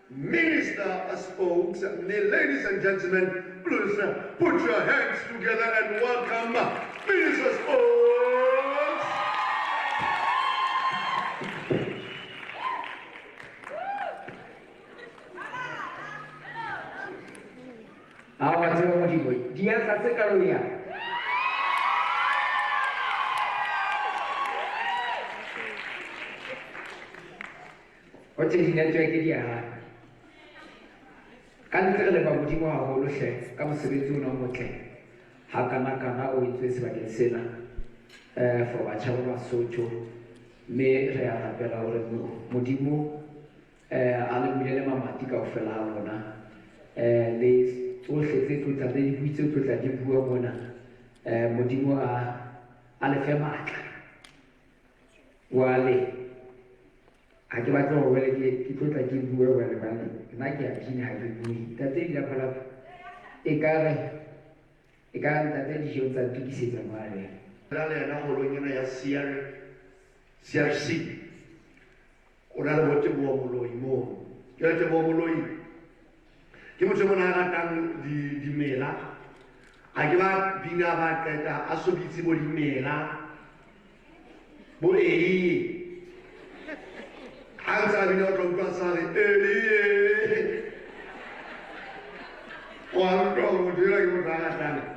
Minister Spokes, ladies and gentlemen, please put your hands together and welcome Minister Spokes. Dear ya sa se ka loya. O tse di network di ya. Ka ntle le ba modimo haholo hle ka mosebetsi o nang motle. Ha kana o itse sebakeng sena. For batjha ba Basotho me re a rapela hore modimo a le mulele mamati kaofela ha rona le tsohle tse tlotla le dipuitse tlotla di bua mona modimo a le fe matla wale ha ke batla ho bele ke tlotla ke bua wale bana nna ke a kine ha ke bue tate di la phala e ka ntate di jo tsa tukisetsa mare la yena holong ena ya CRC o na le bote bo moloi mo ke le bo moloi ke motho mona a ratang dimela a ke ba bina ba qeta a so bitse bo dimela bo ha ntsa bina o tlo utlwa sa re wa ntlo mo dira ke mo ratang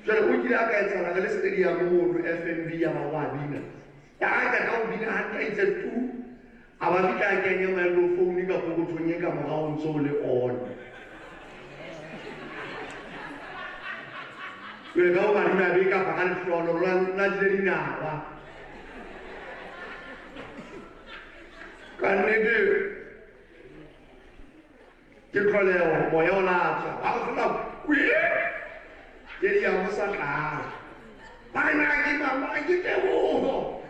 jwale o kile a ka etsana le stadium mono FNB ya bina ya ka ka o bina ha ntse tu a ba fika a kenya microphone ka pokothong e ka morao ntso le on jwale ka o bana be ka ba ka lehlohlo la di dinawa ka nnete ke tlholeho moya o latswa a go fela Jadi yang besar mana lagi mama kita boh.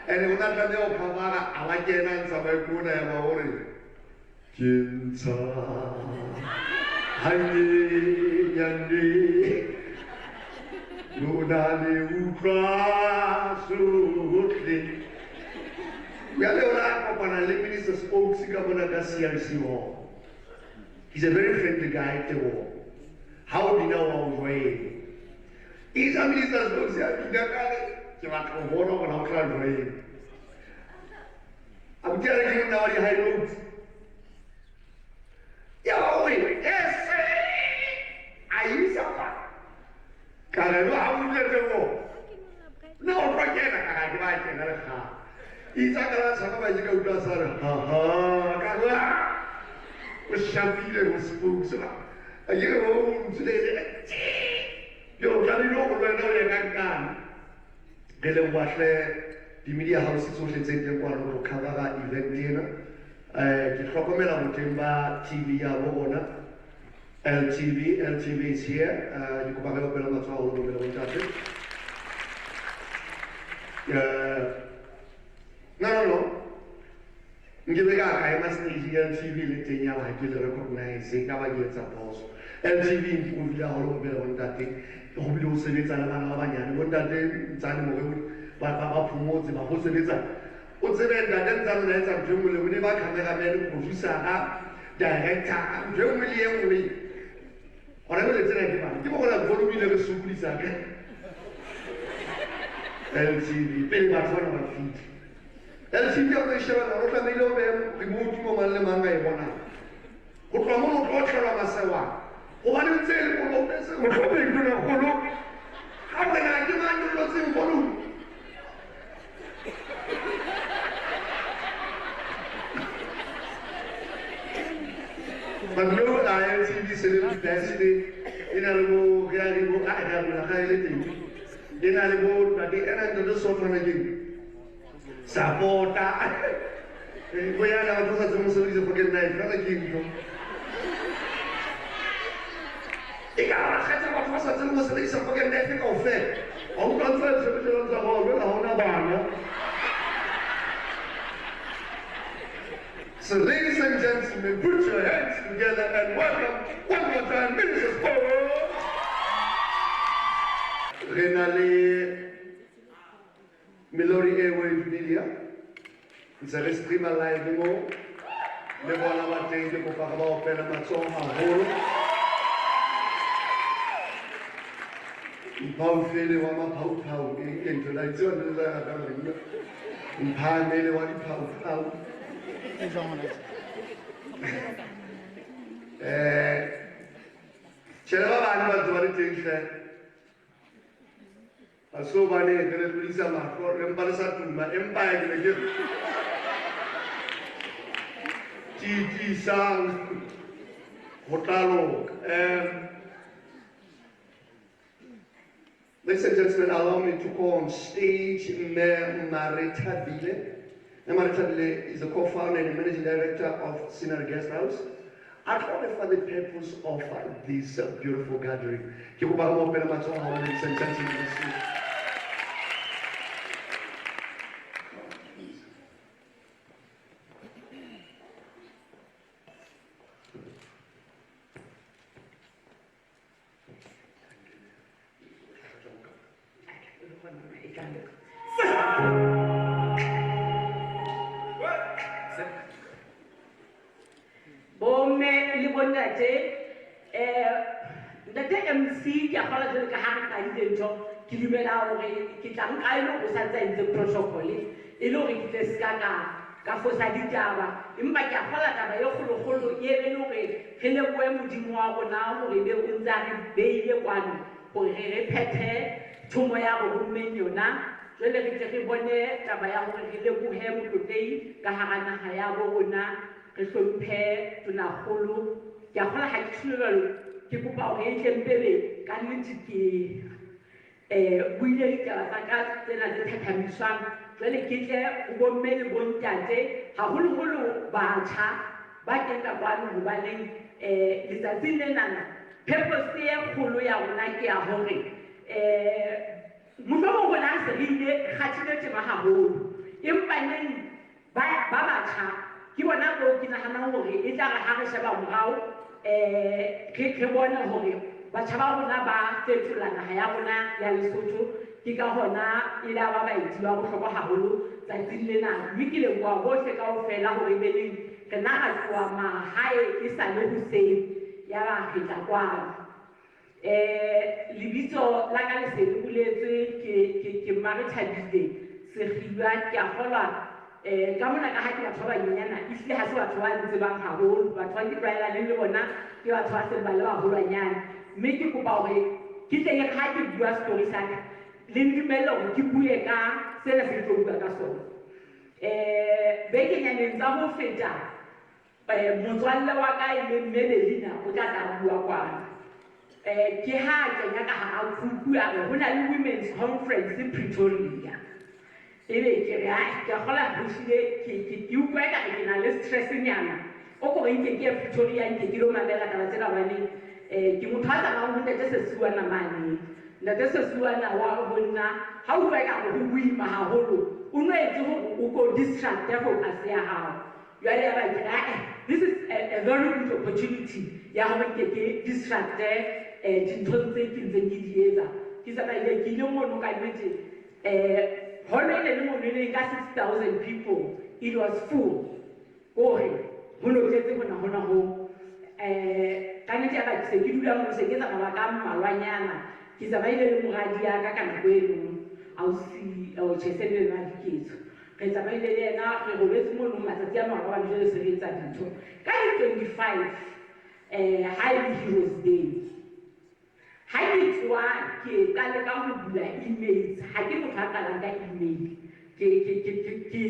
Ini udah tadi apa mana awak jenan sampai kuna yang mau ni. Cinta hanya yang di luna di ukrasutli. Yale orang apa pana minister spoke sih kamu nak CRC war. He's a very friendly guy to war. How do you know our way? Isa minister spoke siya tidak kali. Cuma kau bodoh kalau kau way. Aku cari kita nawari high road. Ya way, ayu siapa? Kalau lu awak jadi wo, no project nak kau baca nak kah? Isa kalau sama baca kau dasar, kalau bersyafi le spoke sila. Ayo, sudah yo jadi lo kalau yang kan, kalau wasle di media house itu sudah jadi kalau kamera event dia na, kita komela mutemba TV ya bogona, LTV is here, kita pakai pela macam orang pela macam no. Nggak kayak mas nih LTV letenya lagi le recognize, kawan dia suppose. LTV improve ya orang pela macam hobi usebenza nabana abanyane bontate mtsani moke baba promote ba usebenza usebenza nenzalo nenza njengule mine ba cameraman producer director njengule yengwe ora le tsena ke ba ke bola volume le sukulisa ke LTV pele ba tsona ba fit LTV ya le sheba no tla mele be remote mo male manga e bona go tloa mo go tlhola masewa o ba le tsele go lo pese mo go be go na go lo ha ba na ke ba no lo se go lo but no ILTV celebrity ina lo gari go ada la khaile tin ina lo tadi era ndo so fana gin sapota go ya na go sa mo so iso porque na fana gin Ikaw, kahit sa mga sa mga sa isang pag-endemic of it. Ang conference sa mga sa mga ako na ba na? So ladies and gentlemen, put your hands together and welcome one more time, Minister Paulin. Renale Melody Airwave Media. Sa restream live mo. Le voilà matin de ko pa ba opera matso haholo. Mphaufele wa maphaupphau ke ntho la itse le la ka rena mphamele wa diphaupphau tshela ba bana ba tswa le teng hle So bane ke polisa mahlo re mpa le sa tuma empa ke le ke sang hotalo ladies and gentlemen, allow me to call on stage Manthabiseng. Manthabiseng is the co-founder and managing director of Scenery Guest House. I call it for the purpose of this beautiful gathering. Ladies and gentlemen, Ntate MC ke akgola jwale ka ha re ka dintho ke dumela hore ke tla nka ile go sa tsentse protocol e le hore ke tle ska ka fosa ditaba empa ke akgola taba e kgolokgolo e le hore re le boe modimo wa rona hore be o ntse re beile kwano hore re phethe thomo ya go mmeng yona jwale re tle re bone taba ya hore re le bohe motlotei ka hara naha ya bo rona re hlomphe tonakgolo ke akgola ha ke tshwelelo ke kopa hore e tlempele ka nnete ke buile ditaba tsa ka tsena tse thathamiswang jwale ke tle o bomme le bontate haholoholo batjha ba keng ka kwano hobaneng letsatsing lenana purpose e kgolo ya rona ke ya hore mohlomong rona se re ile kgathile tema haholo empa neng ba batjha ke bona bo ke nahanang hore e tla re ha re sheba morao re bone hore batjha ba rona ba fetola naha ya rona ya Lesotho ke ka hona e la ba baeti ba bohlokwa haholo tsatsing lena mme ke leboha bohle kaofela hore be leng re na ra tloha mahae e sa le hoseng ya ba re tla kwano lebitso la ka le se le boletswe ke Manthabiseng Sekgiba ke akgolwa ka mona ka ha ke batho ba banyenyana ehlile ha se batho ba tsebang haholo batho ba ke tlwaelaneng le bona ke batho ba seng ba le baholwanyane mme ke kopa hore ke tle ha ke bua story sa ka le ndumelle hore ke bue ka sena se ke tlo bua ka sona bekenyaneng tsa ho feta motswalle wa ka e le Melelina o tla tla bua kwano ke ha kenya ka hara kuku a re ho na le women's conference Pretoria ebe ke re ke akgola bushile ke utlwa ka ke na le stress nyana o ko nke ke Pretoria nke ke lo mamela taba tsena bane ke motho a tsamang ho ntate Sesuwana mane ntate Sesuwana wa honna ha o bua ka go buima haholo o no etse ho o go distract ya focus ya hao jwale ya ba ke this is a very good opportunity ya ho ke distract dintho tse ke ntse ke di etsa ke sa ba ile ke le mono ka nnete Honor and more than 6,000 people. It was full. Oh, who knows it when I honor home? Can I tell you, you don't say, get up a gamma, Ranyana. He's a very Muradia, Kakanaguenu. I'll see, I'll chase it in my kids. It's a very now, the Westmont, Matatiama, 132. Kind of 25 High Heroes Day. Ha ke tswa ke tla ka ho bula emails ha ke mo tlhaka ka email ke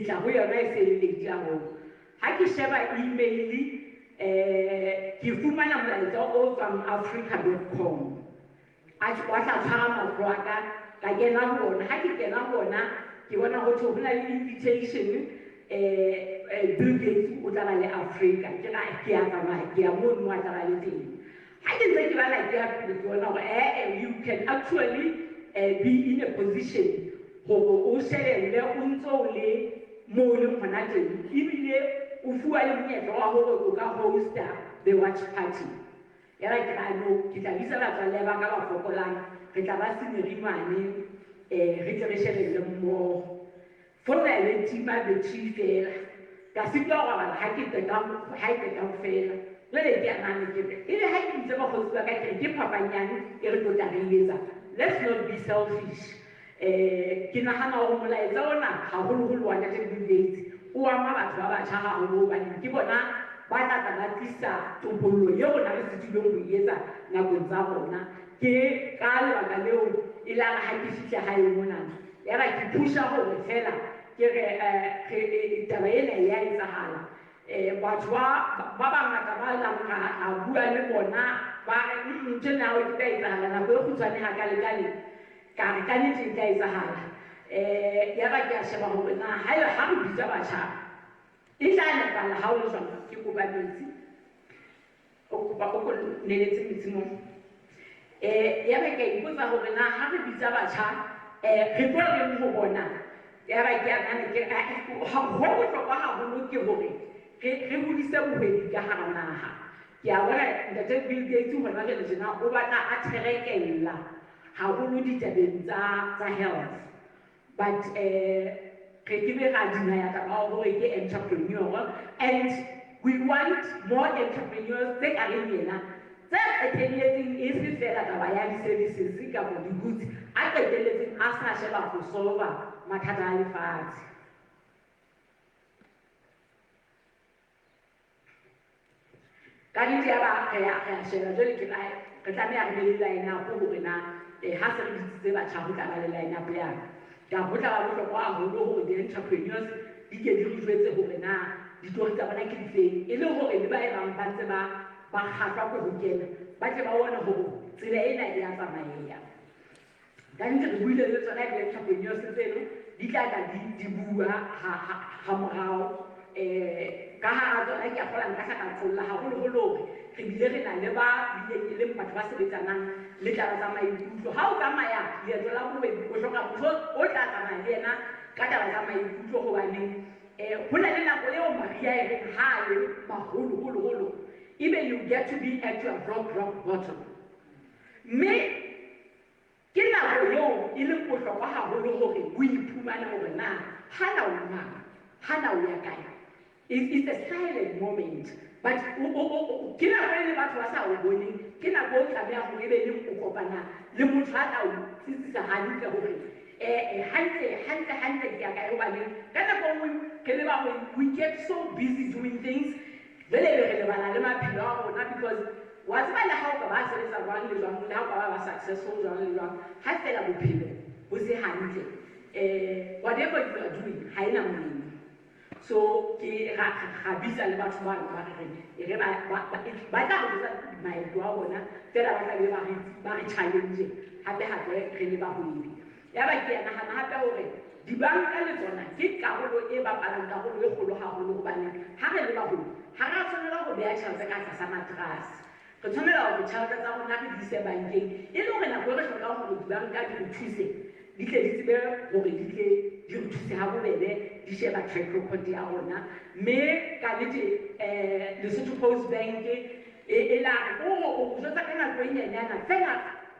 tla ho yona e se le tlago ha ke sheba email ke fumana molaetsa o from africa.com a tshwa tshwara matlwaka ka kena ho bona ha ke kena bona ke bona ho tsho hona le invitation Bill Gates o tla le Africa ke ra ke ya tsamaya ke ya mo nwa tla le teng I didn't think about like that you can actually be in a position where you say le unto le mo le manager ibile o fuwa le monyetla wa hore o ka hosta the watch party ya like I know ke tla bisa ba tsale ba ka ba fokolang re tla ba sineri mane re tle re shele le mo for le tima be tsifela ka sitwa ga ba ha ke teka fela le ke ana ke ile ha ke ntse ba go tswa ka ke papanyane e re tota re etsa let's not be selfish ke nahana hore molaetsa ona haholoholo wa ntate Bibele o ama batho ba batjha haholo ba ke bona ba tla ba tlisa topollo ye rona re se dilong go etsa nakong tsa rona ke ka lebaka leo e la ga ke fitla hae mona ya ba ke pusha hore fela ke re taba ena ya etsahala batho ba bangata ba lang a bua le bona ba re ntse na o ka etsahala na go khutsane ha ka lekane ka re ka nnete ka etsahala ya ba ke a sheba hore na ha re bitsa batjha e tla nepala ha o le jwang ke kopa metsi o kopa go neletse metsi mo ya ba ke ipotsa hore na ha re bitsa batjha re tlo reng ho bona ya ba ke a nna ke go bohlokwa haholo ke hore re hodise bohwebi ka hara naha ke a bona ntate Bill Gates hona jwale tjena o batla a therekella haholo ditabeng tsa health but ke be ga dinaya ka ba hore ke entrepreneur and we want more entrepreneurs tse ka reng yena tse eteletseng e se fela taba ya di-services ka bo di-goods a qetelletseng a sa sheba go solva mathata a lefatshe ka nnete ya ba re a sheba jwale ke re tlameha re be le line up hore na ha se re bitsitse batjha ho tla ba le line up yana ka ho tla ba bohlokwa haholo hore di-entrepreneurs di ke di re jwetse hore na ditori tsa bona ke difeng e le hore le ba e bang ba ntse ba kgatlwa ko ho kena ba tle ba bona hore tsela ena e ya tsamaya ka nnete re buile le tsona di-entrepreneurs tseno di tla tla di bua ha morao ka ha tsona ke a kgola nka sa ka tlolla haholoholo hore re bile re na le ba bileng e leng batho ba sebetsanang le taba tsa maikutlo ha o tsamaya leeto la bobedi o hloka motho o tla tsamaya le yena ka taba tsa maikutlo hobaneng ho na le nako eo Maria e reng ha le maholoholo ebe you get to be at your rock bottom mme ke nako eo e leng bohlokwa haholo hore o iphumane hore na hana o mang hana o ya kae it's a silent moment but ke nako e le batho ba sa o boneng ke nako o tlameha ho ebe le o kopana le motho a tla o tsitsisa hantle hore hantle ke ya kae hobane ka nako nngwe ke le ba we get so busy doing things jwale re lebala le maphelo a rona because wa tseba le ha o ka ba sebetsa jwang le jwang le ha o ka ba successful jwang le jwang ha fela bophelo bo se hantle whatever you are doing ha ena molemo so ke ga bisa le batho ba re re ba tla go tsa maeto a bona fela ba tla be ba re challenge hape re le ba holebi ya ba ke yana hana hape hore dibanka le tsona ke karolo e bapalang karolo e kgolo haholo hobane ha re le baholo ha re tshwanela go beha tjhelete ka tlasa materase re tshwanela hore tjhelete tsa rona re di ise bankeng e le hore nako e re hlokang hore dibanka di re thuse di tle di tsebe hore di tle di re thuse ha bobebe di sheba track record ya rona mme ka nnete Lesotho Post Bank e la o jwetsa ka nako e nyenyana fela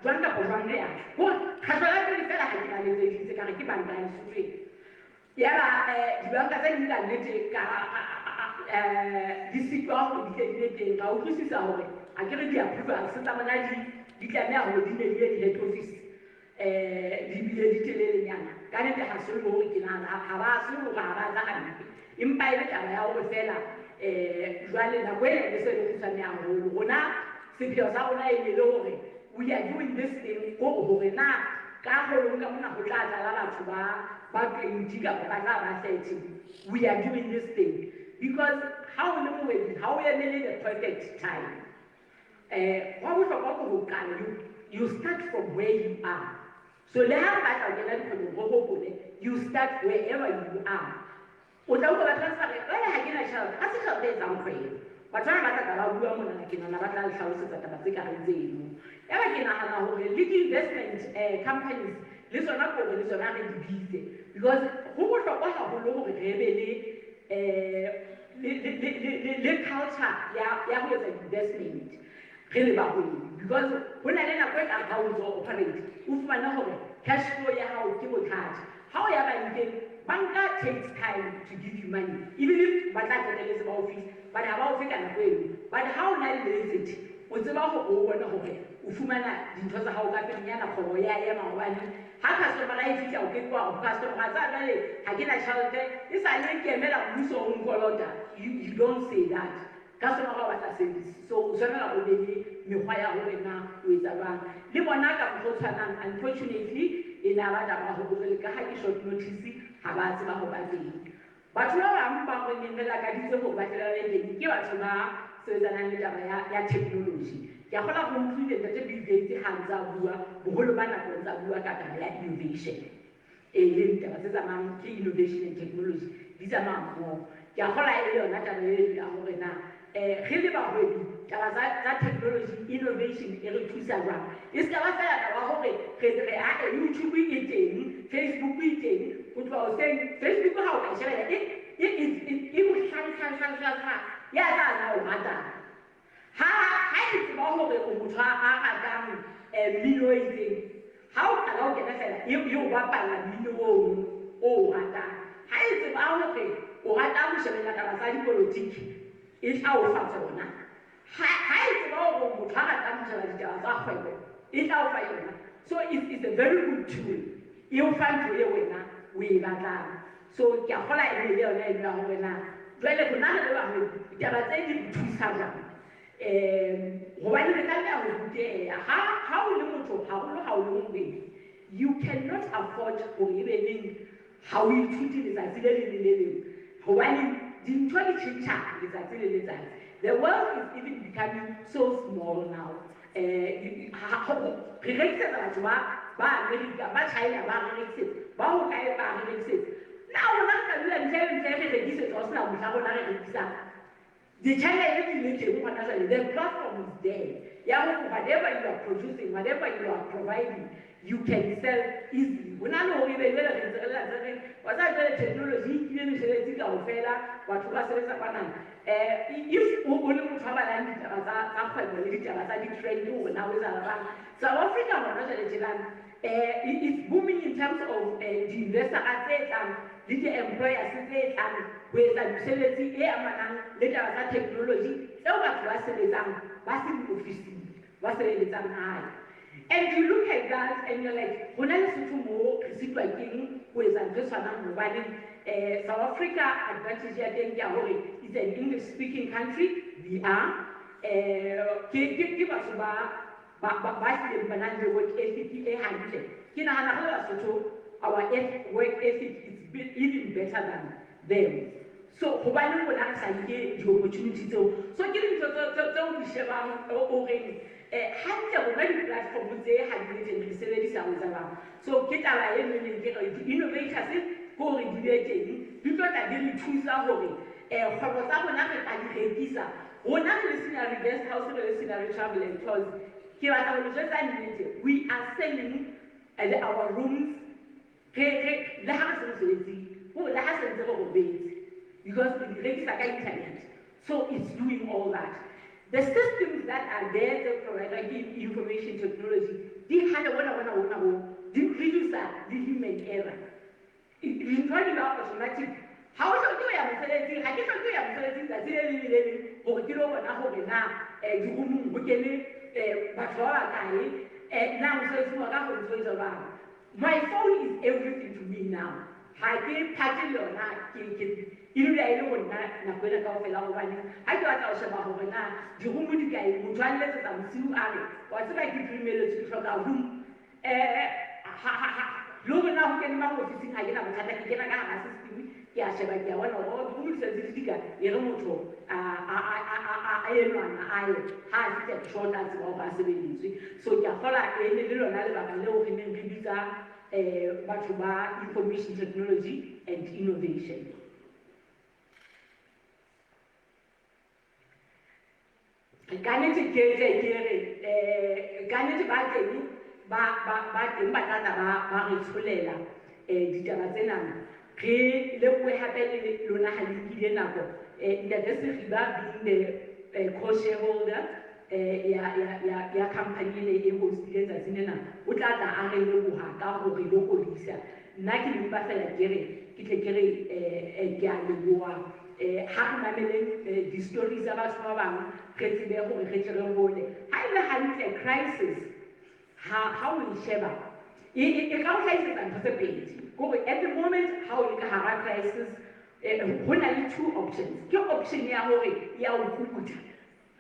jwang kapo jwang le ya gore kgatlo la pele fela ha ke na letseditse ka re ke banka ya Lesotho ya ba dibanka tse ding ka nnete ka di sitwa hore di tle di le teng ka utlwisisa hore a ke re di-approvals tsa bona di tlameha hore di ne di ye di-head office di bile di telelenyana ka nnete ha se le hore ke nahana ha ba se hore ha ba tla hantle empa e le taba ya hore fela jwale nako ena le se le kgutsane haholo rona sepheo sa rona e ne le hore we are doing this thing hore na ka holong ka mona ho tla tlala batho ba 20 kapa ba 30 we are doing this thing because how o le moedi ha o emele the perfect time wa bohlokwa ke ho qala you start from where you are so le ha ba tla kena dikgwebong go bone you start wherever you are o tla utlwa ba transfer le ha ke na tjhelete a se tjhelete e tsang kgwebo batho ba tla ba bua mona ke nna ba tla le hlalosetsa taba tse ka reng tseno ya ba ke nahana hore le di-investment companies le tsona kore le tsona re di bitse because ho bohlokwa haholo hore re be le culture ya ho etsa investment re le baholo because ho na le nako e ka ha o ntso operate o fumana hore cash flow ya hao ke bothata ha o ya bankeng banka takes time to give you money even if ba tla keneletse ba office but ha ba o feta nako eno but ha o na le asset o tseba ho o bona hore o fumana dintho tsa hao ka pelenyana kgwebo ya ema hobane ha customer e fihla o ke kwa o customer tsa jwale ha ke na tjhelete e sa le ke emela mmuso o nkolota you don't say that ka sona ga batla service. So o tshwanela o be le mekgwa ya hore na o etsa jwang. Le bona ka mokgwa o tshwanang, unfortunately e ne ba taba go gore ka ha ke short notice ha ba tseba ho ba teng. Batho ba bang ba go nela ka ditse go batlela le teng ke batho ba sebetsanang le taba ya technology. Ke a kgona go utlwile ntate Bill Gates ha ntsa bua boholo ba nako ntsa bua ka taba ya innovation. Le taba tse tsamayang ke innovation and technology di tsamaya mmogo. Ke a kgona e le yona taba e ya gore na ge le bagwebi taba tsa technology innovation e re thusa jwang. E se ka ba fela taba gore re a YouTube e teng, Facebook e teng, o tloga o seng Facebook ha o ka shebela e mo hlang ya tla na o ratang. Ha e tseba hore o motho a ratang mmino e itseng, ha o qala o kena fela eo bapala mmino o ratang. Ha e tseba hore o rata ho shebella taba tsa dipolotiki, e tla o fa tsona. Ha e tseba hore motho a ratang ho shebella ditaba tsa kgwebo, e tla o fa yona. So it's a very good tool. E o fa ntho e wena o e batlang. So ke a kgola e le yona e bua hore na jwale rona re le bahwebi ditaba tse di thusa jwang. Hobane re tlameha ho ruteha ha o le motho haholo ha o le mohwebi, you cannot afford hore e be neng ha o ithuti letsatsi le leng le le leng. Hobane dintho di tjhentjha letsatsi le letsatsi. The world is even becoming so small now. Re rekisetsa batho ba America, ba China ba rekisetsa, ba ho kae ba rekisetsa. Na rona re ka dula ntle re rekisetsa ho sena mohla rona re rekisang. The China the platform is there. Yeah, whatever you are producing, whatever you are providing, you can sell easily. When I know even what I tell technology, even if only South Africa it's booming in terms of the investor assets and the employer assets and with the utility later technology. And you look at that and you're like, when I listen to more, South Africa advantage is an English-speaking country. We are. Give us work ethic, our work ethic is even better than them. So, the opportunity. So, getting to Sheba platform so get our innovators go regulating because I didn't choose our guest house travel and tours. We are selling our rooms because the internet. So it's doing all that. The systems that are there to provide information technology, they reduce the human error. It's not about automatic. How should you have selected? I guess you have selected that or you know what I hope now, now so around. My phone is everything to me now. I can't patch it or not. You know, I don't know when I go for long running. I got out of Bahona, the woman guy who tried letters and Sue Alley. What's like you to from our room? Logan now can now was sitting again. I can assist you. Yeah, Shabaka, one of all the women says this figure, Yeromoto. I have it short as well as so, yeah, for like a little another Batuba, information technology and innovation. Ganete co-shareholder company e hostileng tsa tsenena o tla tla a re leboha ka gore lo kodisa nna ke le mpa fela ke tle ke re ke a leboha ha re mameleng di-stories tsa batho ba bangwe re tsebe gore re tle re gole ha e le hantle crisis ha o e sheba e ka o tlhaisetsa ntho tse pedi kore at the moment ha o le ka hara crisis ho na le two options. Ke option ya hore ya o kukuta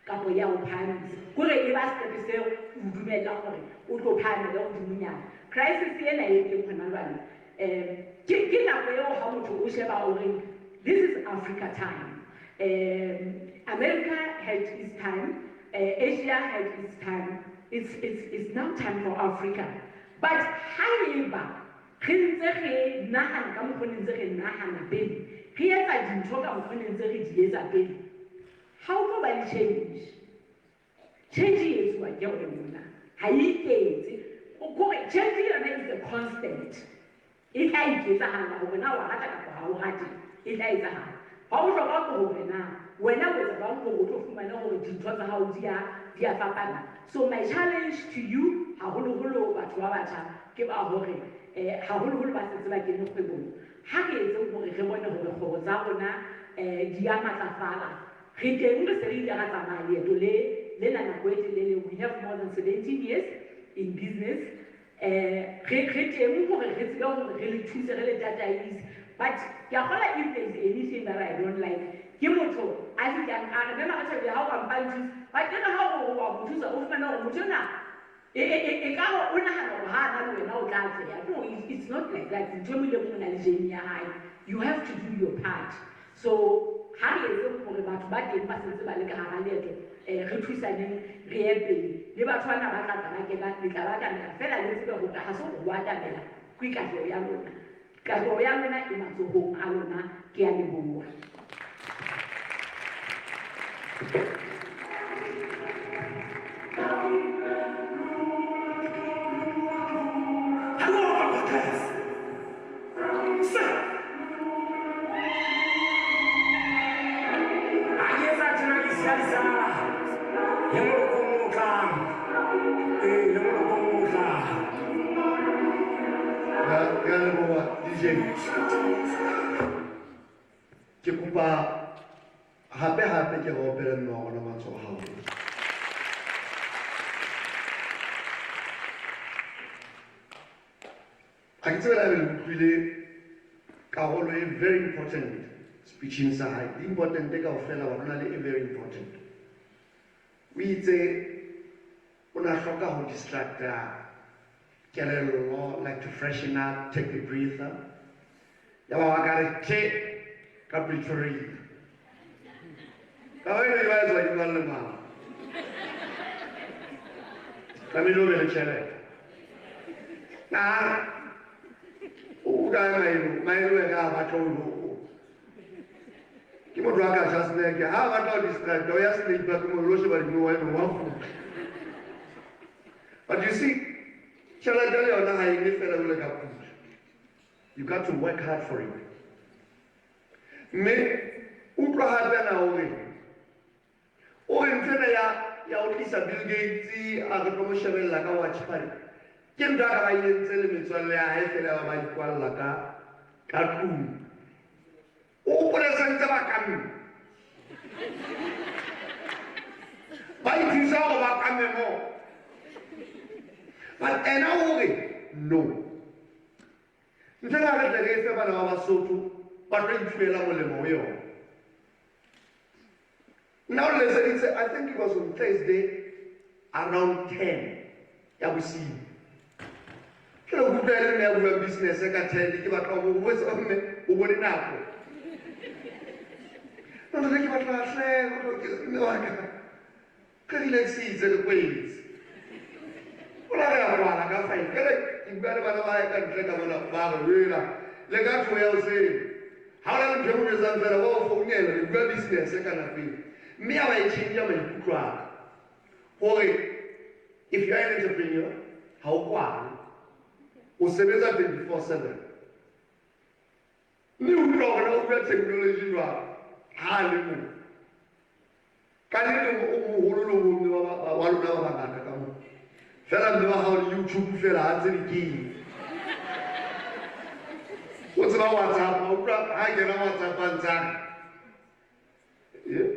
kapo ya o phahamisa kore e ba step seo o dumela gore o tlo phahamela go dimunyana. Crisis ena e teng hona jwale ke nako eo ha motho o sheba hore this is Africa time. America had its time, Asia had its time. It's now time for Africa. But however, re ntse re nahana ka mokgwa ntse re nahana pele re etsa dintho ka mokgwa ntse re di etsa pele. How go by change? Change is what you're doing. How you change is a constant. It is a hand over now. I it is a hand. How about over now? When I was about to go to my own, it was how dear Papa. So my challenge to you, how will you give our worry? How will you pass it like in the people? How is it when you want to go to Zabona, Diamatafala? We have more than 17 years in business. But if there's anything that I don't like, I remember how I'm punches, but then how it's not like that. You have to do your part. So how is it for about back in Maseru re thusaneng re epele le batho bana ba tla ke ba fela le tsebe go ga so go atamela go ikatlo ya lona e matsohong a lona ke ya leboa. Ke kopa hape ke go opela nno gona matsogo ga go. Ga ke tsela le utlwile karolo e very important speeching sa hae. Important ka go fela wa rona le e very important. O itse o na hloka go distracta kelello, like to freshen up, take a breather. Ya ba ka re ke ka Pretoria. Ka wena e ba tswa ke le mama. Ka mi lo be le chele. Na o ga mai lo ga ba tlo. Ke mo dwa ka just le ke ha ba tlo distract o ya sleep ba mo lo se ba di mo wa mo. But you see, chele dale ona ha ile fela le ka push. You got to work hard for it. Me, utlwa hape na ore ntena ya o tlisa Bill Gates a re tlo mo shebella ka watch party. Ke ntwa ka ba yentse le metswalle ya hae fela ba ikwalla ka tlung. O pole sentse ba kame. Ba ithusa go ba kame mo. But no. Ntena re tle re fe bana ba Basotho ba tlo ithuela molemo yo. Now let's say I think it was on Thursday around 10 ya bosigo. Ke lo butela me ya business ka 10 ke batla go botsa mme o bone nako. No ke batla hle no ka. Ka relax le kwetsi. Ola re a ka fine. Ke le ibale bana ba ka ntle ka bona ba re wela. Le ka tlo ya o se. Ha la ntho mo tsa fela go founela le bua business ka na pele. Me a ba change my kutlwa. If you are an entrepreneur, how kwa o sebetsa 24/7. Ni utlwa na o bua technology ba ha le mo. Ka le mo o lo wa lona ba bangata ka mo. Fela mme ba ha YouTube fela ha tse di what's about WhatsApp? I get on WhatsApp and time. Yeah.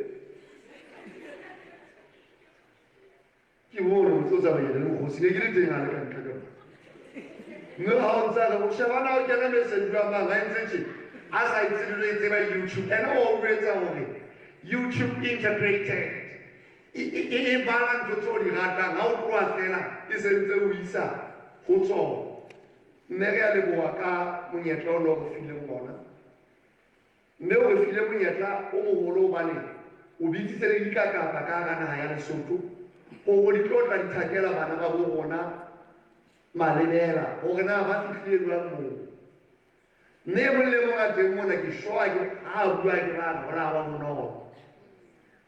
You won't know something. Who's getting on the country? No, how is that? What's your one out? Can I message you about 9 cents? as I did by YouTube, and always only YouTube integrated. I balance to tell you that how to attend is a visa. Who's all? Never the worker when you're trying to film one. No film yet, oh, Bani. Ubiti Serika Kapaka and Hayana Soto. Or would it go and Takela Banaba Malinera, or Nava clear. Never live at the one that you show how do I get out or I don't know.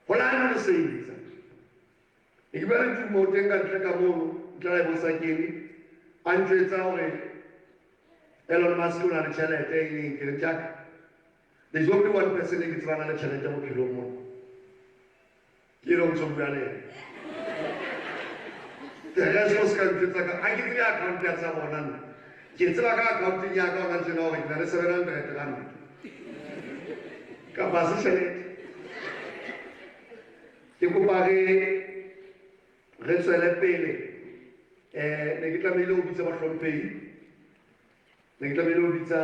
What I want to say is, if you want to more than Tracamo, drivers again, Andre Tower, Elon Musk and a challenge in Jack. There's only one person that gets run on a challenge of Kilomo. You don't so well. The rest was countries like I give you a contract of one. It's like a company account, you know, in the 700 capacity. You could buy Resele Pele, Negatamilo Visa from Pay, Negatamilo Visa,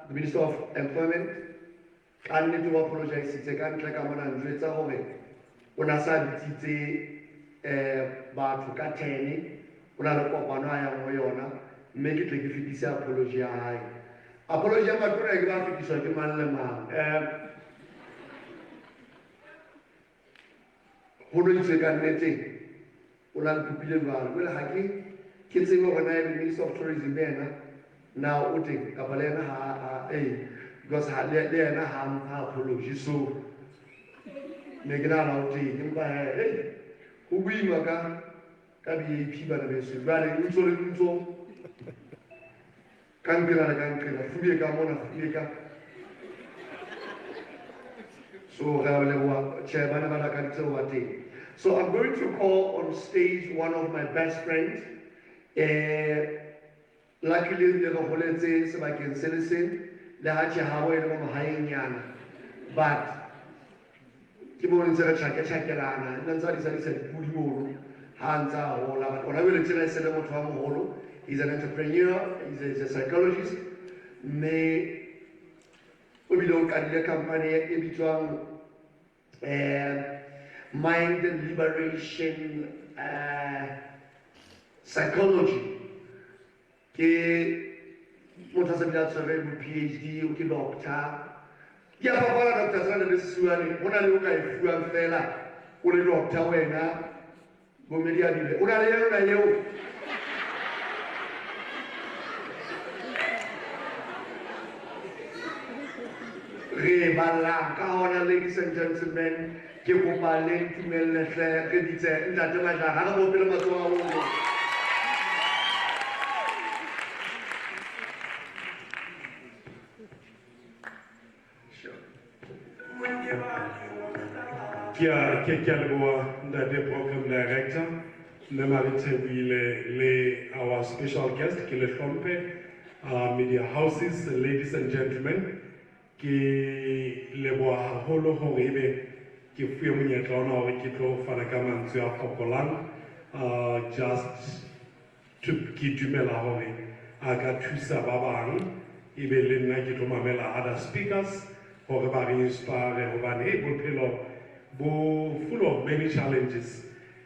the Minister of Employment, and need to apologize. It's a country like Amman and Dreta Home. When I said it's about Katani, when I look up on Moyona. Make it like if it is apology. Apology, I'm not going to graphic is like a man. Who is a candidate? Well, I'm to be well, Haki, kids in the Minister of Tourism, now, Uti, Kabalena, because they are not apology. So, make it out of tea. Who we maga, Kabi, people, and rather, you Kankila, Fubica, Mona Fubica. So, Chairman, so I'm going to call on stage one of my best friends. Luckily, the holidays, so I can listen. The Hachi Hawaii on Hainian. But, Kimon is a Chakalana, and that's what he said, Pudimuru, Hansa, or I will tell us about Holo. He's an entrepreneur, he's a psychologist. Mais, we look at the company between mind liberation psychology. Qui montre sa vida sobre un PhD ou qui docteur. Il y a pas de docteur de Suani. On a le gars qui fait un fait là. On le docteur ouais na. Bon me dire on a le Rebala, Kawana, ladies and gentlemen, Kipopale, Kimel, Redite, Natamaja, Harabo, Pilamato. The program director, our special guest, Kile Fompe, media houses, ladies and gentlemen. Qui le voit holo horrible qui fait mon yatona ou qui trouve à la caméra sur Paulin just to qui tu mets la hori aga tu sababang ibelin na qui tu m'amène other speakers or about inspire or about able pillow bo full of many challenges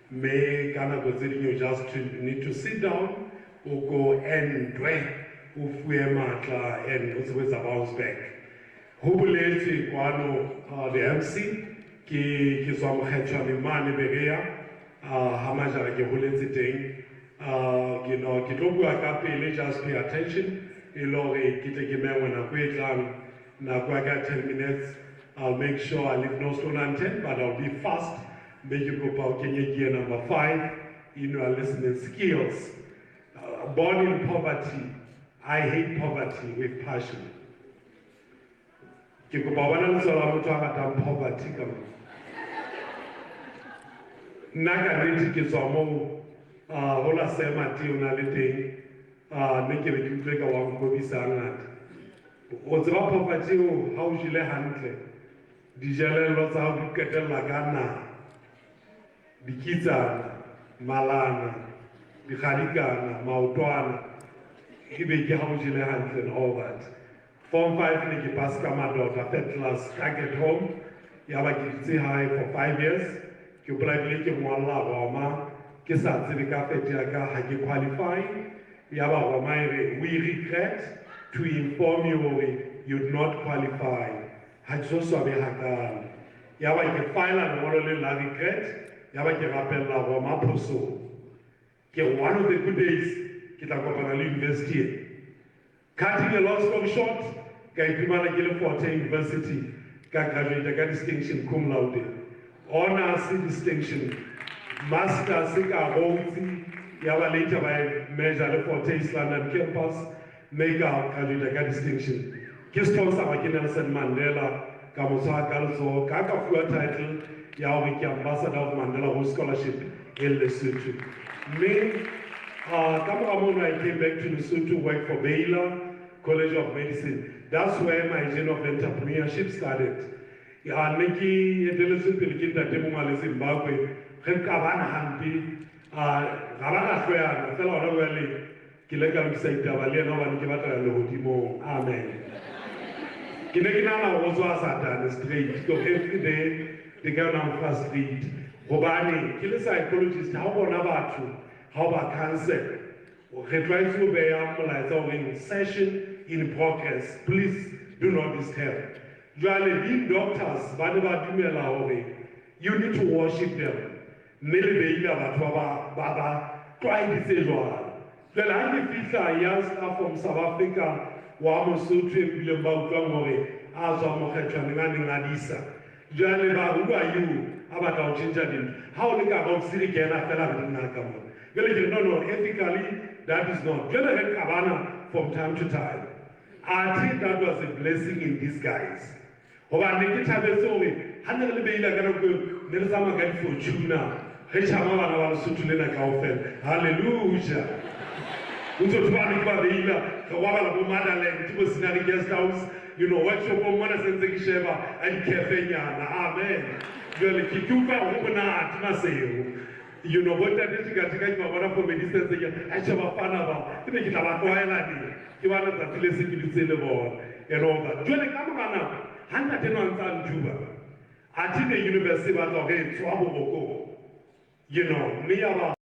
may Ghana go you just need to sit down or go and pray if we are matla and also bounce back. Hubuleti kwano the MC ki somo hetwa mimani berea hamaja ke huleti ting you know kitobu akapele just pay attention ilore kitekeme wena kwetlang na kwa 10 minutes. I'll make sure I leave no stone unturned, but I'll be fast. Make you go about Kenya gear number 5 in your listening skills. Born in poverty, I hate poverty with passion. Ke kopa bana le sola motho a ratang poverty ka mo. Nna ka nnete ke tswa mo ho la Semati o na le teng mme ke be ke utlwe ka wa nkobisa ngata. O tseba poverty o ha o jile hantle dijelello tsa ho di qetella ka naha dikitsana malana dikgadikana maotwana ke be ke ha o jile hantle and all that. Form 5 ne ke pass ka madota, third class, stuck at home. Yaba ke dutse high for 5 years. Ke polakile ke ngwalla Roma, ke sa tsebe ka fete ya ka ha ke qualify. Yaba Roma e re, we regret to inform you you did not qualify. Ha ke so swabe hakalo. Yaba ke file lengolo le la regret, yaba ke rapella Roma phoso. Ke one of the good days ke tla kopana le university. Cutting a long story short, ka iphumana ke le Fort Hare University, ka graduate ka distinction cum laude. Honors distinction, masters ka hotsi, yaba later by measure le Fort Hare East London campus, mega graduate ka distinction. Ke sponsor wa ke Nelson Mandela, ka motsa ka so ka fuwa title ya hore ke ambassador of Mandela Rhodes Scholarship in Lesotho. Me, I came back to Lesotho, work for Baylor College of Medicine. That's where my journey of entrepreneurship started. Niki Lesotho likinda temo male Zimbabwe. Khabana hampi, rabana khoya, fela ona wele. Kilega msaidia wale na wani kibata le hodimo. Amen. Kinekina na ozo asata the street. So every day they go on first street. Hobani, kile psychologist how bona batho. How about cancer? We try to be in session in progress. Please do not disturb. Usually, the doctors, you need to worship them. Maybe Baba, try this as well. Then I think young staff from South Africa, Wamosu, Bilemba, as Adisa. Usually, who are you about our ginger? How they got on Siri Gana Fella? No, ethically, that is not. General Kabana from time to time. I think that was a blessing in disguise. Oba nikita besori, hana lebeila gano nelzama gani fortuna. Hechama wana wala sutulena kaufen. Hallelujah. Unto tubani kwa beila, kawaga la bumada le, tupo sinari guest house, workshop mwana sense kisheba, and kefenya, amen. Yole kikuka umuna atima seyo. What that is katika one for medicine say acha bafana ba kile kitabakwaela ni kiwana za tile sikilitsele bo and all that jole kama bana hana tena nza njuba ati the university ba zo ke tswabo boko me aba